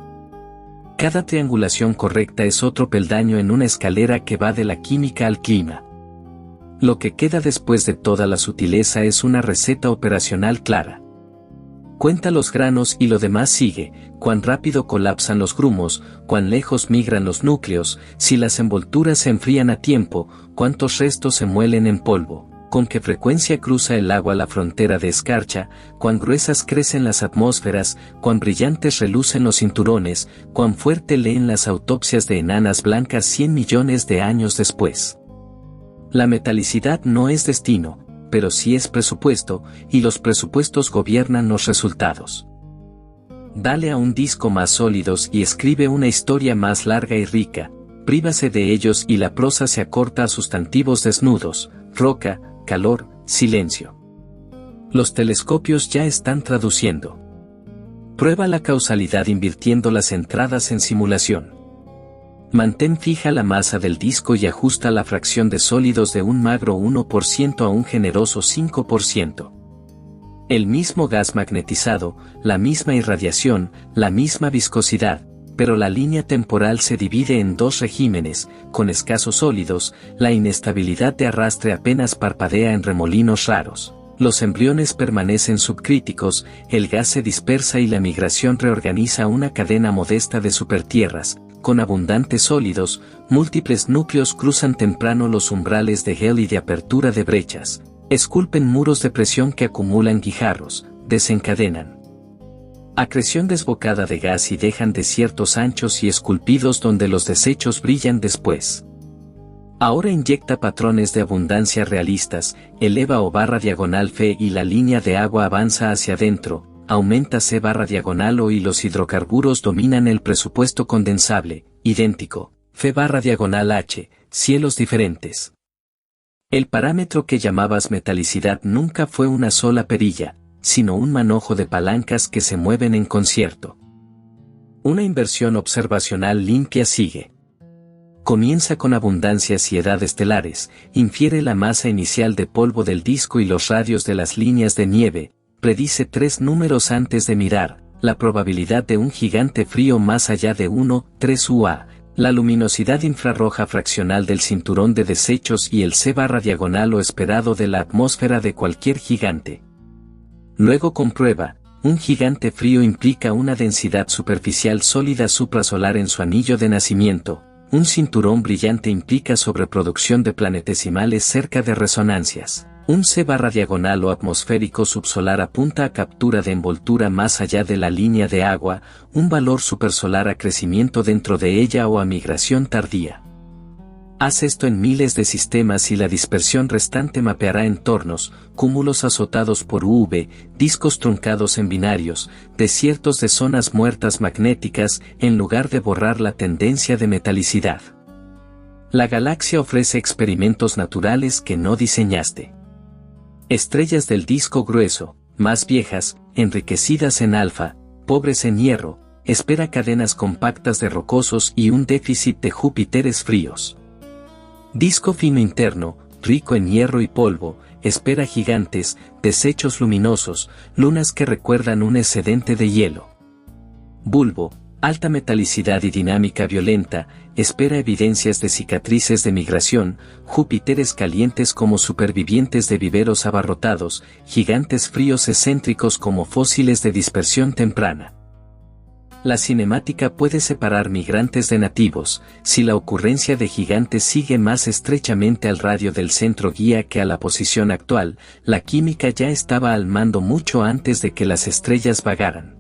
Cada triangulación correcta es otro peldaño en una escalera que va de la química al clima. Lo que queda después de toda la sutileza es una receta operacional clara. Cuenta los granos y lo demás sigue, cuán rápido colapsan los grumos, cuán lejos migran los núcleos, si las envolturas se enfrían a tiempo, cuántos restos se muelen en polvo, con qué frecuencia cruza el agua la frontera de escarcha, cuán gruesas crecen las atmósferas, cuán brillantes relucen los cinturones, cuán fuerte leen las autopsias de enanas blancas 100 millones de años después. La metalicidad no es destino, pero sí es presupuesto, y los presupuestos gobiernan los resultados. Dale a un disco más sólidos y escribe una historia más larga y rica, prívase de ellos y la prosa se acorta a sustantivos desnudos, roca, calor, silencio. Los telescopios ya están traduciendo. Prueba la causalidad invirtiendo las entradas en simulación. Mantén fija la masa del disco y ajusta la fracción de sólidos de un magro 1% a un generoso 5%. El mismo gas magnetizado, la misma irradiación, la misma viscosidad, pero la línea temporal se divide en dos regímenes, con escasos sólidos, la inestabilidad de arrastre apenas parpadea en remolinos raros. Los embriones permanecen subcríticos, el gas se dispersa y la migración reorganiza una cadena modesta de supertierras. Con abundantes sólidos, múltiples núcleos cruzan temprano los umbrales de Hell y de apertura de brechas, esculpen muros de presión que acumulan guijarros, desencadenan acreción desbocada de gas y dejan desiertos anchos y esculpidos donde los desechos brillan después. Ahora inyecta patrones de abundancia realistas, eleva O/diagonal Fe y la línea de agua avanza hacia adentro, aumenta C/diagonal O y los hidrocarburos dominan el presupuesto condensable, idéntico, F/diagonal H, cielos diferentes. El parámetro que llamabas metalicidad nunca fue una sola perilla, sino un manojo de palancas que se mueven en concierto. Una inversión observacional limpia sigue. Comienza con abundancias y edad estelares, infiere la masa inicial de polvo del disco y los radios de las líneas de nieve, predice 3 números antes de mirar, la probabilidad de un gigante frío más allá de 1, 3 UA, la luminosidad infrarroja fraccional del cinturón de desechos y el C/diagonal o esperado de la atmósfera de cualquier gigante. Luego comprueba, un gigante frío implica una densidad superficial sólida suprasolar en su anillo de nacimiento, un cinturón brillante implica sobreproducción de planetesimales cerca de resonancias. Un C/diagonal o atmosférico subsolar apunta a captura de envoltura más allá de la línea de agua, un valor supersolar a crecimiento dentro de ella o a migración tardía. Haz esto en miles de sistemas y la dispersión restante mapeará entornos, cúmulos azotados por UV, discos truncados en binarios, desiertos de zonas muertas magnéticas, en lugar de borrar la tendencia de metalicidad. La galaxia ofrece experimentos naturales que no diseñaste. Estrellas del disco grueso, más viejas, enriquecidas en alfa, pobres en hierro, espera cadenas compactas de rocosos y un déficit de Júpiteres fríos. Disco fino interno, rico en hierro y polvo, espera gigantes, desechos luminosos, lunas que recuerdan un excedente de hielo. Bulbo, alta metalicidad y dinámica violenta, espera evidencias de cicatrices de migración, Júpiteres calientes como supervivientes de viveros abarrotados, gigantes fríos excéntricos como fósiles de dispersión temprana. La cinemática puede separar migrantes de nativos, si la ocurrencia de gigantes sigue más estrechamente al radio del centro guía que a la posición actual, la química ya estaba al mando mucho antes de que las estrellas vagaran.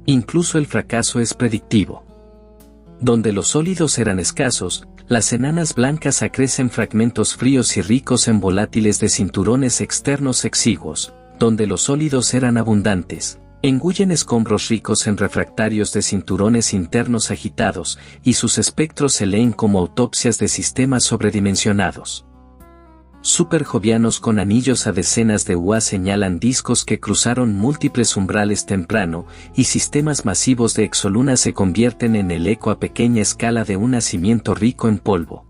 Incluso el fracaso es predictivo. Donde los sólidos eran escasos, las enanas blancas acrecen fragmentos fríos y ricos en volátiles de cinturones externos exiguos, donde los sólidos eran abundantes. Engullen escombros ricos en refractarios de cinturones internos agitados, y sus espectros se leen como autopsias de sistemas sobredimensionados. Superjovianos con anillos a decenas de UA señalan discos que cruzaron múltiples umbrales temprano, y sistemas masivos de exolunas se convierten en el eco a pequeña escala de un nacimiento rico en polvo.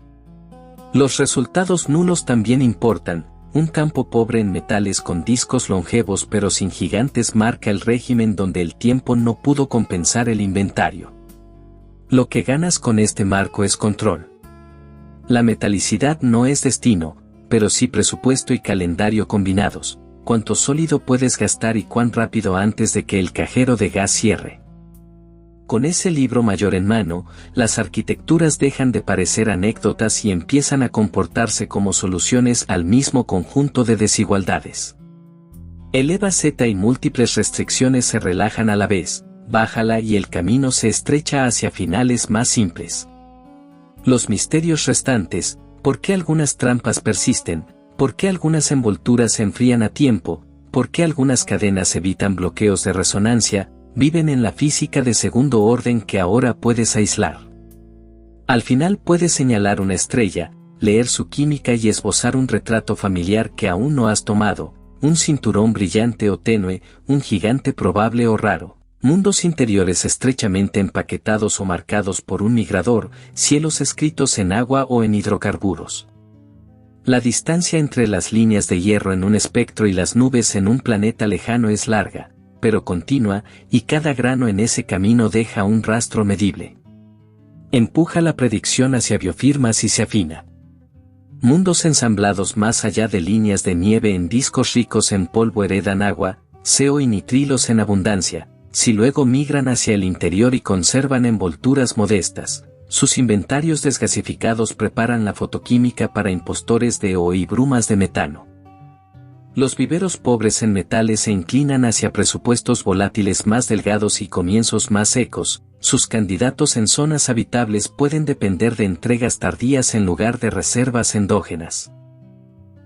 Los resultados nulos también importan. Un campo pobre en metales con discos longevos pero sin gigantes marca el régimen donde el tiempo no pudo compensar el inventario. Lo que ganas con este marco es control. La metalicidad no es destino, pero sí presupuesto y calendario combinados, cuánto sólido puedes gastar y cuán rápido antes de que el cajero de gas cierre. Con ese libro mayor en mano, las arquitecturas dejan de parecer anécdotas y empiezan a comportarse como soluciones al mismo conjunto de desigualdades. Eleva Z y múltiples restricciones se relajan a la vez, bájala y el camino se estrecha hacia finales más simples. Los misterios restantes, ¿por qué algunas trampas persisten? ¿Por qué algunas envolturas se enfrían a tiempo? ¿Por qué algunas cadenas evitan bloqueos de resonancia? Viven en la física de segundo orden que ahora puedes aislar. Al final puedes señalar una estrella, leer su química y esbozar un retrato familiar que aún no has tomado, un cinturón brillante o tenue, un gigante probable o raro, mundos interiores estrechamente empaquetados o marcados por un migrador, cielos escritos en agua o en hidrocarburos. La distancia entre las líneas de hierro en un espectro y las nubes en un planeta lejano es larga, pero continua, y cada grano en ese camino deja un rastro medible. Empuja la predicción hacia biofirmas y se afina. Mundos ensamblados más allá de líneas de nieve en discos ricos en polvo heredan agua, CO y nitrilos en abundancia, si luego migran hacia el interior y conservan envolturas modestas. Sus inventarios desgasificados preparan la fotoquímica para impostores de O y brumas de metano. Los viveros pobres en metales se inclinan hacia presupuestos volátiles más delgados y comienzos más secos, sus candidatos en zonas habitables pueden depender de entregas tardías en lugar de reservas endógenas.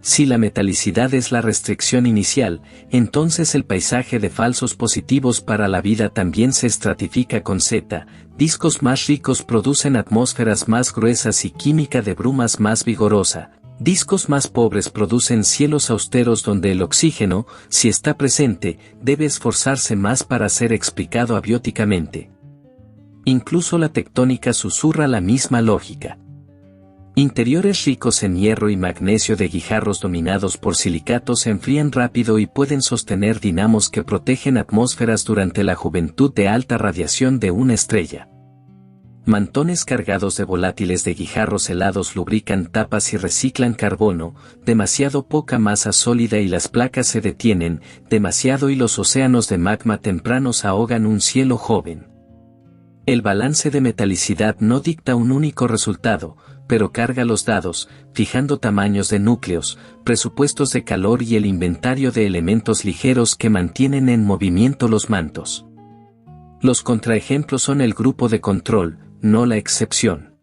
Si la metalicidad es la restricción inicial, entonces el paisaje de falsos positivos para la vida también se estratifica con Z, discos más ricos producen atmósferas más gruesas y química de brumas más vigorosa. Discos más pobres producen cielos austeros donde el oxígeno, si está presente, debe esforzarse más para ser explicado abióticamente. Incluso la tectónica susurra la misma lógica. Interiores ricos en hierro y magnesio de guijarros dominados por silicatos se enfrían rápido y pueden sostener dinamos que protegen atmósferas durante la juventud de alta radiación de una estrella. Mantones cargados de volátiles de guijarros helados lubrican tapas y reciclan carbono, demasiado poca masa sólida y las placas se detienen, demasiado y los océanos de magma tempranos ahogan un cielo joven. El balance de metalicidad no dicta un único resultado, pero carga los dados, fijando tamaños de núcleos, presupuestos de calor y el inventario de elementos ligeros que mantienen en movimiento los mantos. Los contraejemplos son el grupo de control, no la excepción.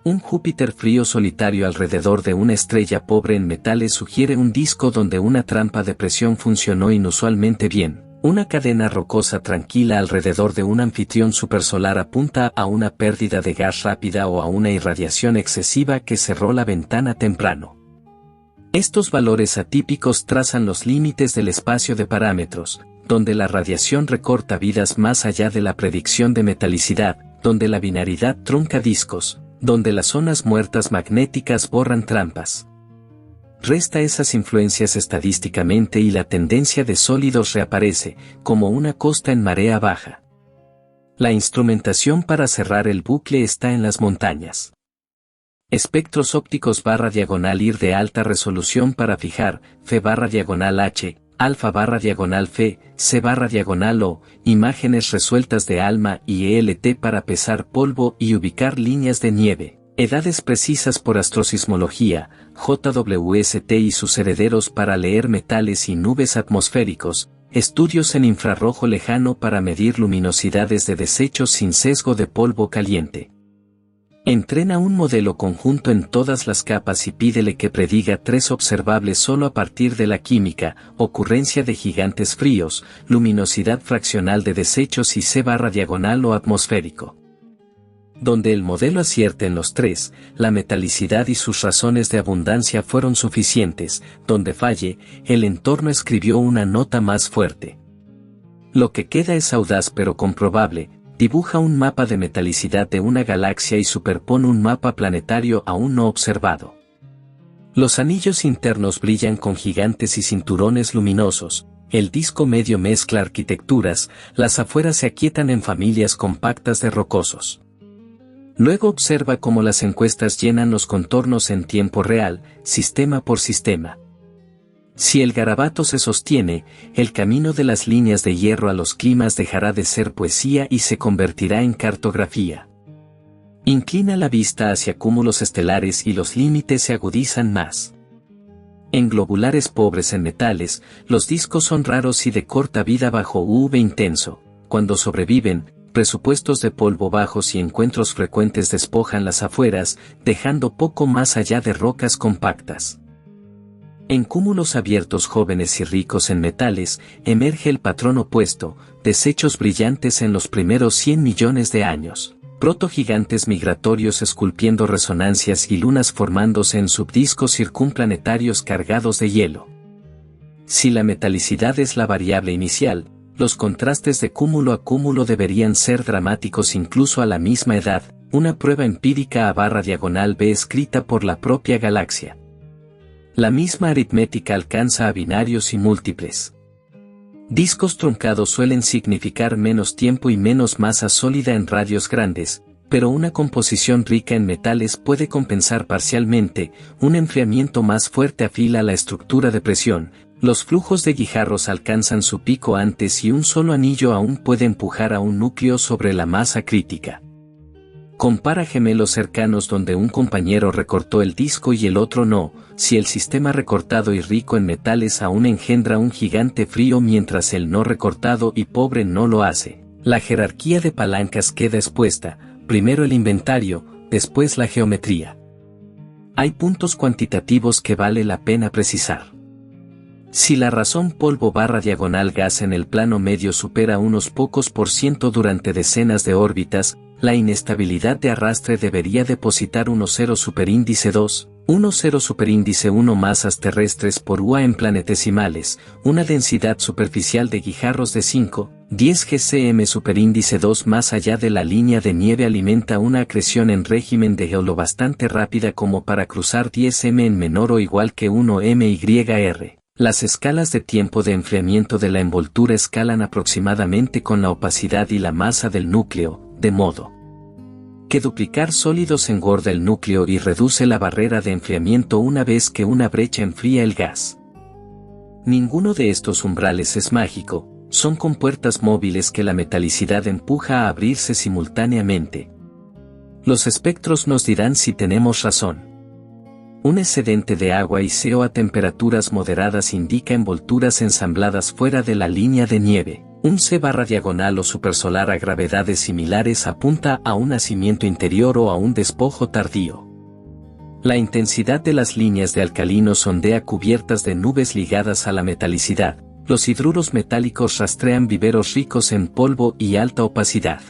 Un Júpiter frío solitario alrededor de una estrella pobre en metales sugiere un disco donde una trampa de presión funcionó inusualmente bien. Una cadena rocosa tranquila alrededor de un anfitrión supersolar apunta a una pérdida de gas rápida o a una irradiación excesiva que cerró la ventana temprano. Estos valores atípicos trazan los límites del espacio de parámetros, donde la radiación recorta vidas más allá de la predicción de metalicidad, donde la binaridad trunca discos, donde las zonas muertas magnéticas borran trampas. Resta esas influencias estadísticamente y la tendencia de sólidos reaparece, como una costa en marea baja. La instrumentación para cerrar el bucle está en las montañas. Espectros ópticos /IR de alta resolución para fijar, F/H, alfa/F, C/O, imágenes resueltas de ALMA y ELT para pesar polvo y ubicar líneas de nieve, edades precisas por astrosismología, JWST y sus herederos para leer metales y nubes atmosféricos, estudios en infrarrojo lejano para medir luminosidades de desechos sin sesgo de polvo caliente. Entrena un modelo conjunto en todas las capas y pídele que prediga 3 observables solo a partir de la química, ocurrencia de gigantes fríos, luminosidad fraccional de desechos y C/diagonal o atmosférico. Donde el modelo acierte en los 3, la metalicidad y sus razones de abundancia fueron suficientes, donde falle, el entorno escribió una nota más fuerte. Lo que queda es audaz pero comprobable. Dibuja un mapa de metalicidad de una galaxia y superpone un mapa planetario aún no observado. Los anillos internos brillan con gigantes y cinturones luminosos, el disco medio mezcla arquitecturas, las afueras se aquietan en familias compactas de rocosos. Luego observa cómo las encuestas llenan los contornos en tiempo real, sistema por sistema. Si el garabato se sostiene, el camino de las líneas de hierro a los climas dejará de ser poesía y se convertirá en cartografía. Inclina la vista hacia cúmulos estelares y los límites se agudizan más. En globulares pobres en metales, los discos son raros y de corta vida bajo UV intenso. Cuando sobreviven, presupuestos de polvo bajos y encuentros frecuentes despojan las afueras, dejando poco más allá de rocas compactas. En cúmulos abiertos jóvenes y ricos en metales, emerge el patrón opuesto, desechos brillantes en los primeros 100 millones de años, protogigantes migratorios esculpiendo resonancias y lunas formándose en subdiscos circunplanetarios cargados de hielo. Si la metalicidad es la variable inicial, los contrastes de cúmulo a cúmulo deberían ser dramáticos incluso a la misma edad, una prueba empírica A/B escrita por la propia galaxia. La misma aritmética alcanza a binarios y múltiples. Discos truncados suelen significar menos tiempo y menos masa sólida en radios grandes, pero una composición rica en metales puede compensar parcialmente, un enfriamiento más fuerte afila la estructura de presión, los flujos de guijarros alcanzan su pico antes y un solo anillo aún puede empujar a un núcleo sobre la masa crítica. Compara gemelos cercanos donde un compañero recortó el disco y el otro no, si el sistema recortado y rico en metales aún engendra un gigante frío mientras el no recortado y pobre no lo hace. La jerarquía de palancas queda expuesta, primero el inventario, después la geometría. Hay puntos cuantitativos que vale la pena precisar. Si la razón polvo/gas en el plano medio supera unos pocos % durante decenas de órbitas, la inestabilidad de arrastre debería depositar 1,0 superíndice 2, 1,0 superíndice 1 masas terrestres por UA en planetesimales, una densidad superficial de guijarros de 5, 10 GCM superíndice 2 más allá de la línea de nieve alimenta una acreción en régimen de Hale lo bastante rápida como para cruzar 10 m en menor o igual que 1 MYR. Las escalas de tiempo de enfriamiento de la envoltura escalan aproximadamente con la opacidad y la masa del núcleo, de modo que duplicar sólidos engorda el núcleo y reduce la barrera de enfriamiento una vez que una brecha enfría el gas. Ninguno de estos umbrales es mágico, son compuertas móviles que la metalicidad empuja a abrirse simultáneamente. Los espectros nos dirán si tenemos razón. Un excedente de agua y CO a temperaturas moderadas indica envolturas ensambladas fuera de la línea de nieve. Un C/diagonal o supersolar a gravedades similares apunta a un nacimiento interior o a un despojo tardío. La intensidad de las líneas de alcalinos ondea cubiertas de nubes ligadas a la metalicidad. Los hidruros metálicos rastrean viveros ricos en polvo y alta opacidad.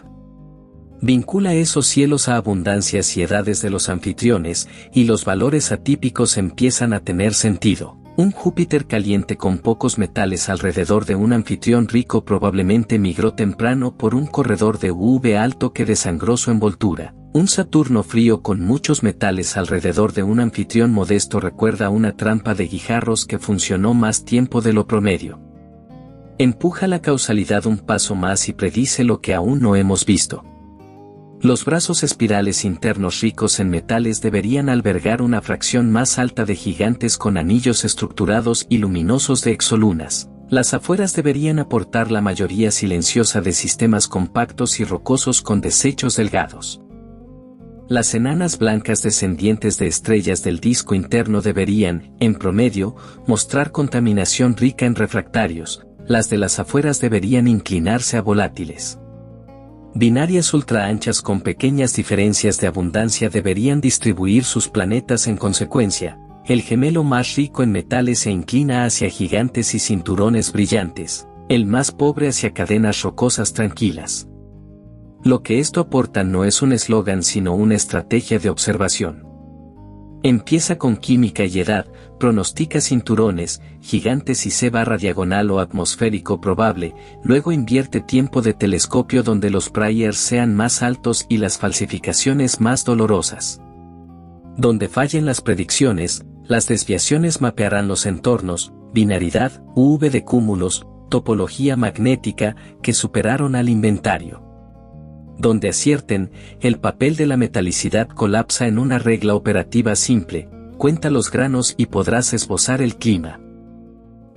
Vincula esos cielos a abundancias y edades de los anfitriones, y los valores atípicos empiezan a tener sentido. Un Júpiter caliente con pocos metales alrededor de un anfitrión rico probablemente migró temprano por un corredor de UV alto que desangró su envoltura. Un Saturno frío con muchos metales alrededor de un anfitrión modesto recuerda una trampa de guijarros que funcionó más tiempo de lo promedio. Empuja la causalidad un paso más y predice lo que aún no hemos visto. Los brazos espirales internos ricos en metales deberían albergar una fracción más alta de gigantes con anillos estructurados y luminosos de exolunas. Las afueras deberían aportar la mayoría silenciosa de sistemas compactos y rocosos con desechos delgados. Las enanas blancas descendientes de estrellas del disco interno deberían, en promedio, mostrar contaminación rica en refractarios. Las de las afueras deberían inclinarse a volátiles. Binarias ultraanchas con pequeñas diferencias de abundancia deberían distribuir sus planetas en consecuencia. El gemelo más rico en metales se inclina hacia gigantes y cinturones brillantes, el más pobre hacia cadenas rocosas tranquilas. Lo que esto aporta no es un eslogan sino una estrategia de observación. Empieza con química y edad, pronostica cinturones, gigantes y C/diagonal o atmosférico probable, luego invierte tiempo de telescopio donde los priors sean más altos y las falsificaciones más dolorosas. Donde fallen las predicciones, las desviaciones mapearán los entornos, binaridad, UV de cúmulos, topología magnética, que superaron al inventario. Donde acierten, el papel de la metalicidad colapsa en una regla operativa simple: cuenta los granos y podrás esbozar el clima.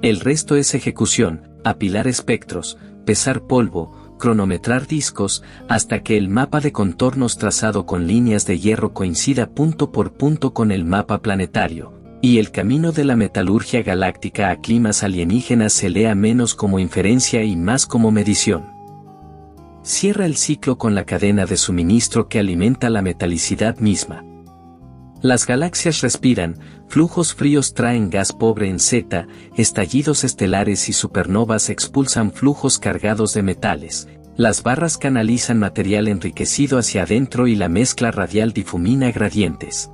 El resto es ejecución, apilar espectros, pesar polvo, cronometrar discos, hasta que el mapa de contornos trazado con líneas de hierro coincida punto por punto con el mapa planetario, y el camino de la metalurgia galáctica a climas alienígenas se lea menos como inferencia y más como medición. Cierra el ciclo con la cadena de suministro que alimenta la metalicidad misma. Las galaxias respiran, flujos fríos traen gas pobre en Z, estallidos estelares y supernovas expulsan flujos cargados de metales, las barras canalizan material enriquecido hacia adentro y la mezcla radial difumina gradientes.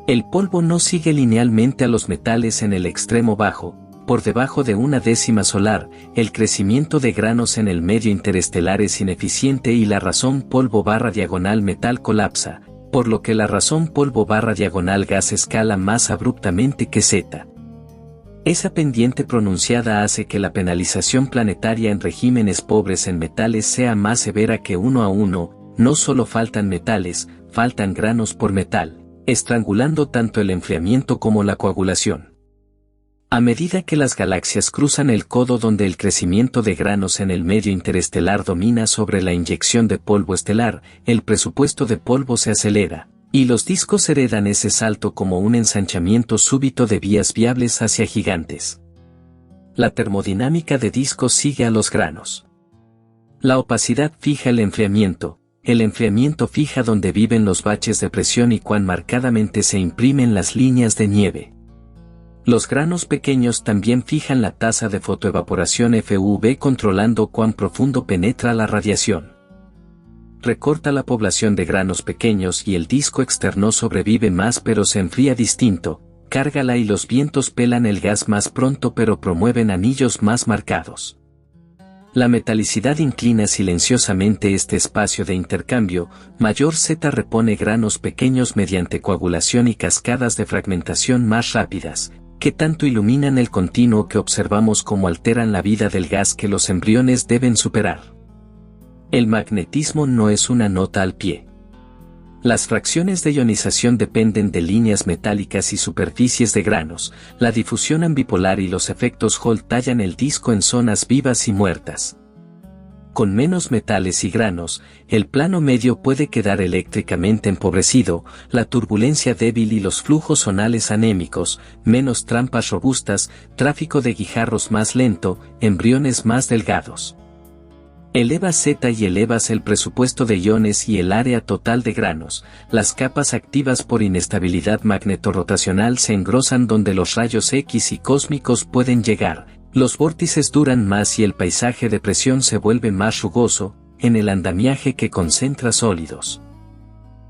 El polvo no sigue linealmente a los metales en el extremo bajo. Por debajo de una décima solar, el crecimiento de granos en el medio interestelar es ineficiente y la razón polvo/diagonal metal colapsa, por lo que la razón polvo/diagonal gas escala más abruptamente que Z. Esa pendiente pronunciada hace que la penalización planetaria en regímenes pobres en metales sea más severa que 1 a 1, no solo faltan metales, faltan granos por metal, estrangulando tanto el enfriamiento como la coagulación. A medida que las galaxias cruzan el codo donde el crecimiento de granos en el medio interestelar domina sobre la inyección de polvo estelar, el presupuesto de polvo se acelera, y los discos heredan ese salto como un ensanchamiento súbito de vías viables hacia gigantes. La termodinámica de discos sigue a los granos. La opacidad fija el enfriamiento fija donde viven los baches de presión y cuán marcadamente se imprimen las líneas de nieve. Los granos pequeños también fijan la tasa de fotoevaporación FUV controlando cuán profundo penetra la radiación. Recorta la población de granos pequeños y el disco externo sobrevive más pero se enfría distinto, cárgala y los vientos pelan el gas más pronto pero promueven anillos más marcados. La metalicidad inclina silenciosamente este espacio de intercambio, mayor Z repone granos pequeños mediante coagulación y cascadas de fragmentación más rápidas, que tanto iluminan el continuo que observamos como alteran la vida del gas que los embriones deben superar. El magnetismo no es una nota al pie. Las fracciones de ionización dependen de líneas metálicas y superficies de granos, la difusión ambipolar y los efectos Hall tallan el disco en zonas vivas y muertas. Con menos metales y granos, el plano medio puede quedar eléctricamente empobrecido, la turbulencia débil y los flujos zonales anémicos, menos trampas robustas, tráfico de guijarros más lento, embriones más delgados. Eleva Z y elevas el presupuesto de iones y el área total de granos. Las capas activas por inestabilidad magnetorrotacional se engrosan donde los rayos X y cósmicos pueden llegar. Los vórtices duran más y el paisaje de presión se vuelve más rugoso, en el andamiaje que concentra sólidos.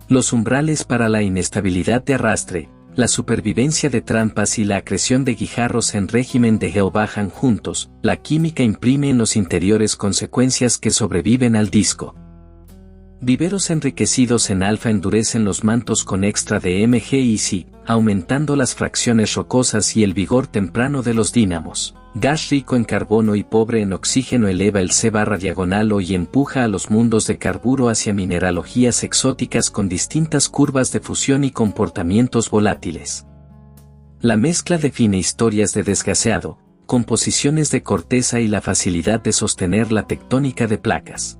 Los umbrales para la inestabilidad de arrastre, la supervivencia de trampas y la acreción de guijarros en régimen de geo bajan juntos. La química imprime en los interiores consecuencias que sobreviven al disco. Viveros enriquecidos en alfa endurecen los mantos con extra de Mg y Si, aumentando las fracciones rocosas y el vigor temprano de los dínamos. Gas rico en carbono y pobre en oxígeno eleva el C/diagonal y empuja a los mundos de carburo hacia mineralogías exóticas con distintas curvas de fusión y comportamientos volátiles. La mezcla define historias de desgaseado, composiciones de corteza y la facilidad de sostener la tectónica de placas.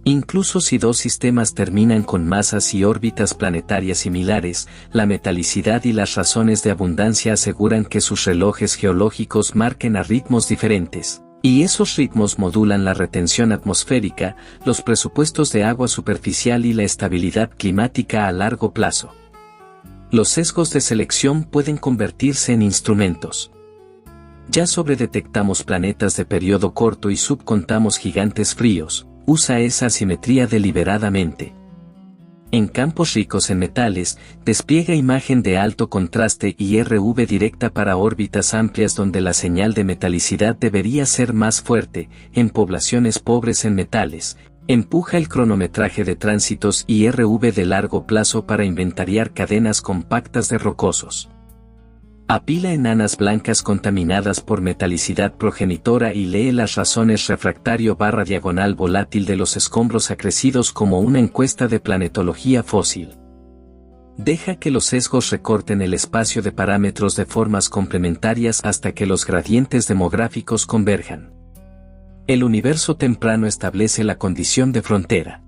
Incluso si dos sistemas terminan con masas y órbitas planetarias similares, la metalicidad y las razones de abundancia aseguran que sus relojes geológicos marquen a ritmos diferentes, y esos ritmos modulan la retención atmosférica, los presupuestos de agua superficial y la estabilidad climática a largo plazo. Los sesgos de selección pueden convertirse en instrumentos. Ya sobredetectamos planetas de periodo corto y subcontamos gigantes fríos. Usa esa asimetría deliberadamente. En campos ricos en metales, despliega imagen de alto contraste y RV directa para órbitas amplias donde la señal de metalicidad debería ser más fuerte. En poblaciones pobres en metales, empuja el cronometraje de tránsitos y RV de largo plazo para inventariar cadenas compactas de rocosos. Apila enanas blancas contaminadas por metalicidad progenitora y lee las razones refractario/diagonal volátil de los escombros acrecidos como una encuesta de planetología fósil. Deja que los sesgos recorten el espacio de parámetros de formas complementarias hasta que los gradientes demográficos converjan. El universo temprano establece la condición de frontera.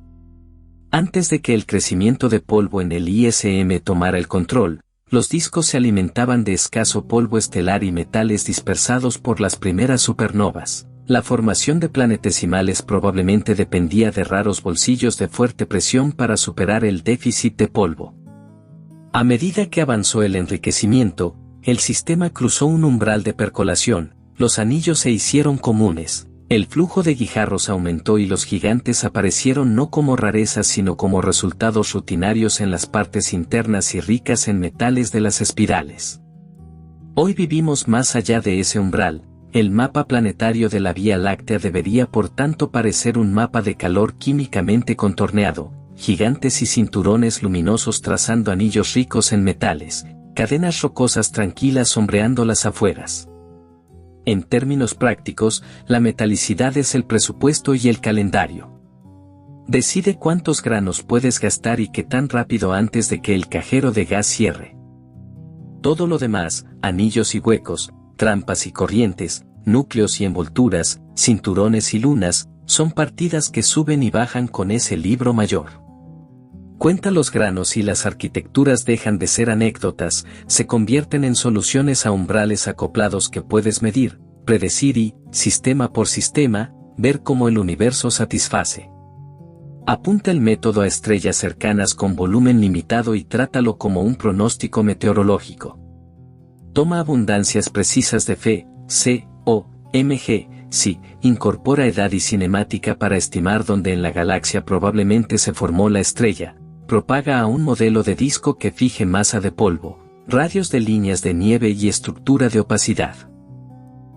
Antes de que el crecimiento de polvo en el ISM tomara el control, los discos se alimentaban de escaso polvo estelar y metales dispersados por las primeras supernovas. La formación de planetesimales probablemente dependía de raros bolsillos de fuerte presión para superar el déficit de polvo. A medida que avanzó el enriquecimiento, el sistema cruzó un umbral de percolación, los anillos se hicieron comunes. El flujo de guijarros aumentó y los gigantes aparecieron no como rarezas sino como resultados rutinarios en las partes internas y ricas en metales de las espirales. Hoy vivimos más allá de ese umbral. El mapa planetario de la Vía Láctea debería por tanto parecer un mapa de calor químicamente contorneado, gigantes y cinturones luminosos trazando anillos ricos en metales, cadenas rocosas tranquilas sombreando las afueras. En términos prácticos, la metalicidad es el presupuesto y el calendario. Decide cuántos granos puedes gastar y qué tan rápido antes de que el cajero de gas cierre. Todo lo demás, anillos y huecos, trampas y corrientes, núcleos y envolturas, cinturones y lunas, son partidas que suben y bajan con ese libro mayor. Cuenta los granos y las arquitecturas dejan de ser anécdotas, se convierten en soluciones a umbrales acoplados que puedes medir, predecir y, sistema por sistema, ver cómo el universo satisface. Apunta el método a estrellas cercanas con volumen limitado y trátalo como un pronóstico meteorológico. Toma abundancias precisas de Fe, C, O, Mg, Si, incorpora edad y cinemática para estimar dónde en la galaxia probablemente se formó la estrella. Propaga a un modelo de disco que fije masa de polvo, radios de líneas de nieve y estructura de opacidad.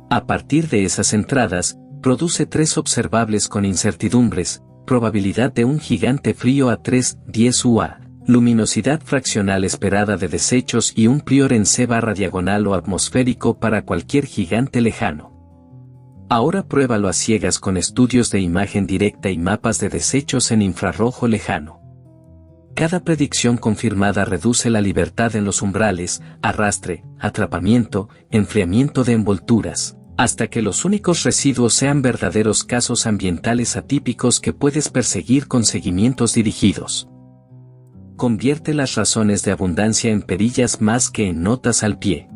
A partir de esas entradas, produce tres observables con incertidumbres, probabilidad de un gigante frío a 3,10 UA, luminosidad fraccional esperada de desechos y un prior en C/diagonal o atmosférico para cualquier gigante lejano. Ahora pruébalo a ciegas con estudios de imagen directa y mapas de desechos en infrarrojo lejano. Cada predicción confirmada reduce la libertad en los umbrales, arrastre, atrapamiento, enfriamiento de envolturas, hasta que los únicos residuos sean verdaderos casos ambientales atípicos que puedes perseguir con seguimientos dirigidos. Convierte las razones de abundancia en perillas más que en notas al pie.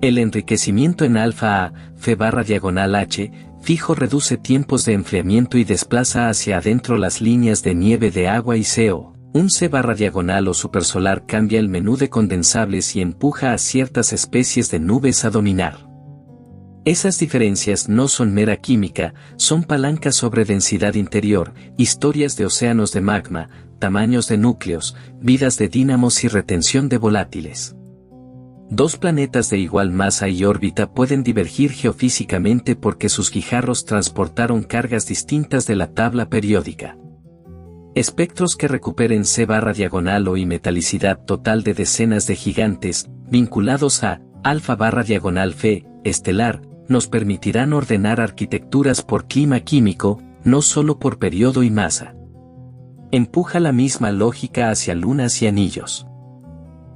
El enriquecimiento en alfa A, F/diagonal H, fijo reduce tiempos de enfriamiento y desplaza hacia adentro las líneas de nieve de agua y CO. Un C/diagonal o supersolar cambia el menú de condensables y empuja a ciertas especies de nubes a dominar. Esas diferencias no son mera química, son palancas sobre densidad interior, historias de océanos de magma, tamaños de núcleos, vidas de dínamos y retención de volátiles. Dos planetas de igual masa y órbita pueden divergir geofísicamente porque sus guijarros transportaron cargas distintas de la tabla periódica. Espectros que recuperen C/diagonal o y metalicidad total de decenas de gigantes, vinculados a alfa/diagonal Fe, estelar, nos permitirán ordenar arquitecturas por clima químico, no solo por periodo y masa. Empuja la misma lógica hacia lunas y anillos.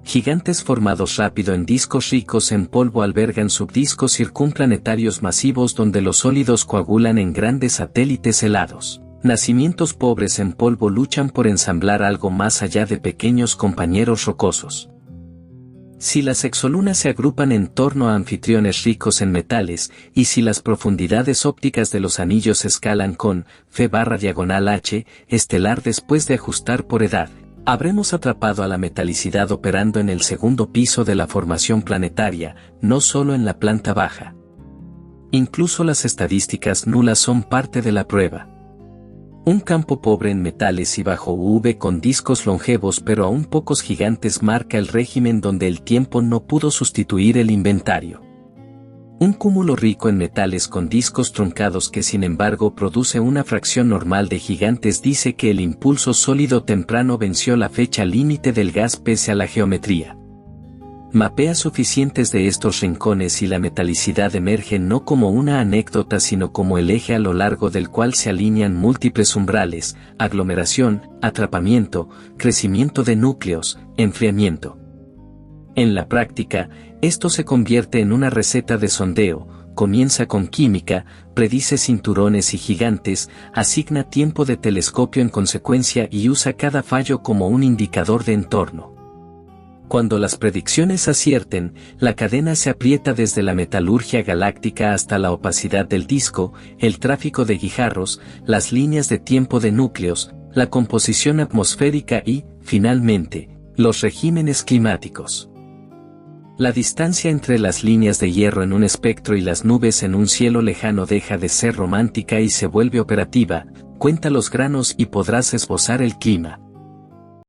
Gigantes formados rápido en discos ricos en polvo albergan subdiscos circunplanetarios masivos donde los sólidos coagulan en grandes satélites helados. Nacimientos pobres en polvo luchan por ensamblar algo más allá de pequeños compañeros rocosos. Si las exolunas se agrupan en torno a anfitriones ricos en metales, y si las profundidades ópticas de los anillos escalan con F/diagonal H, estelar después de ajustar por edad, habremos atrapado a la metalicidad operando en el segundo piso de la formación planetaria, no solo en la planta baja. Incluso las estadísticas nulas son parte de la prueba. Un campo pobre en metales y bajo UV con discos longevos pero aún pocos gigantes marca el régimen donde el tiempo no pudo sustituir el inventario. Un cúmulo rico en metales con discos truncados que sin embargo produce una fracción normal de gigantes dice que el impulso sólido temprano venció la fecha límite del gas pese a la geometría. Mapea suficientes de estos rincones y la metalicidad emerge no como una anécdota sino como el eje a lo largo del cual se alinean múltiples umbrales, aglomeración, atrapamiento, crecimiento de núcleos, enfriamiento. En la práctica, esto se convierte en una receta de sondeo, comienza con química, predice cinturones y gigantes, asigna tiempo de telescopio en consecuencia y usa cada fallo como un indicador de entorno. Cuando las predicciones acierten, la cadena se aprieta desde la metalurgia galáctica hasta la opacidad del disco, el tráfico de guijarros, las líneas de tiempo de núcleos, la composición atmosférica y, finalmente, los regímenes climáticos. La distancia entre las líneas de hierro en un espectro y las nubes en un cielo lejano deja de ser romántica y se vuelve operativa, cuenta los granos y podrás esbozar el clima.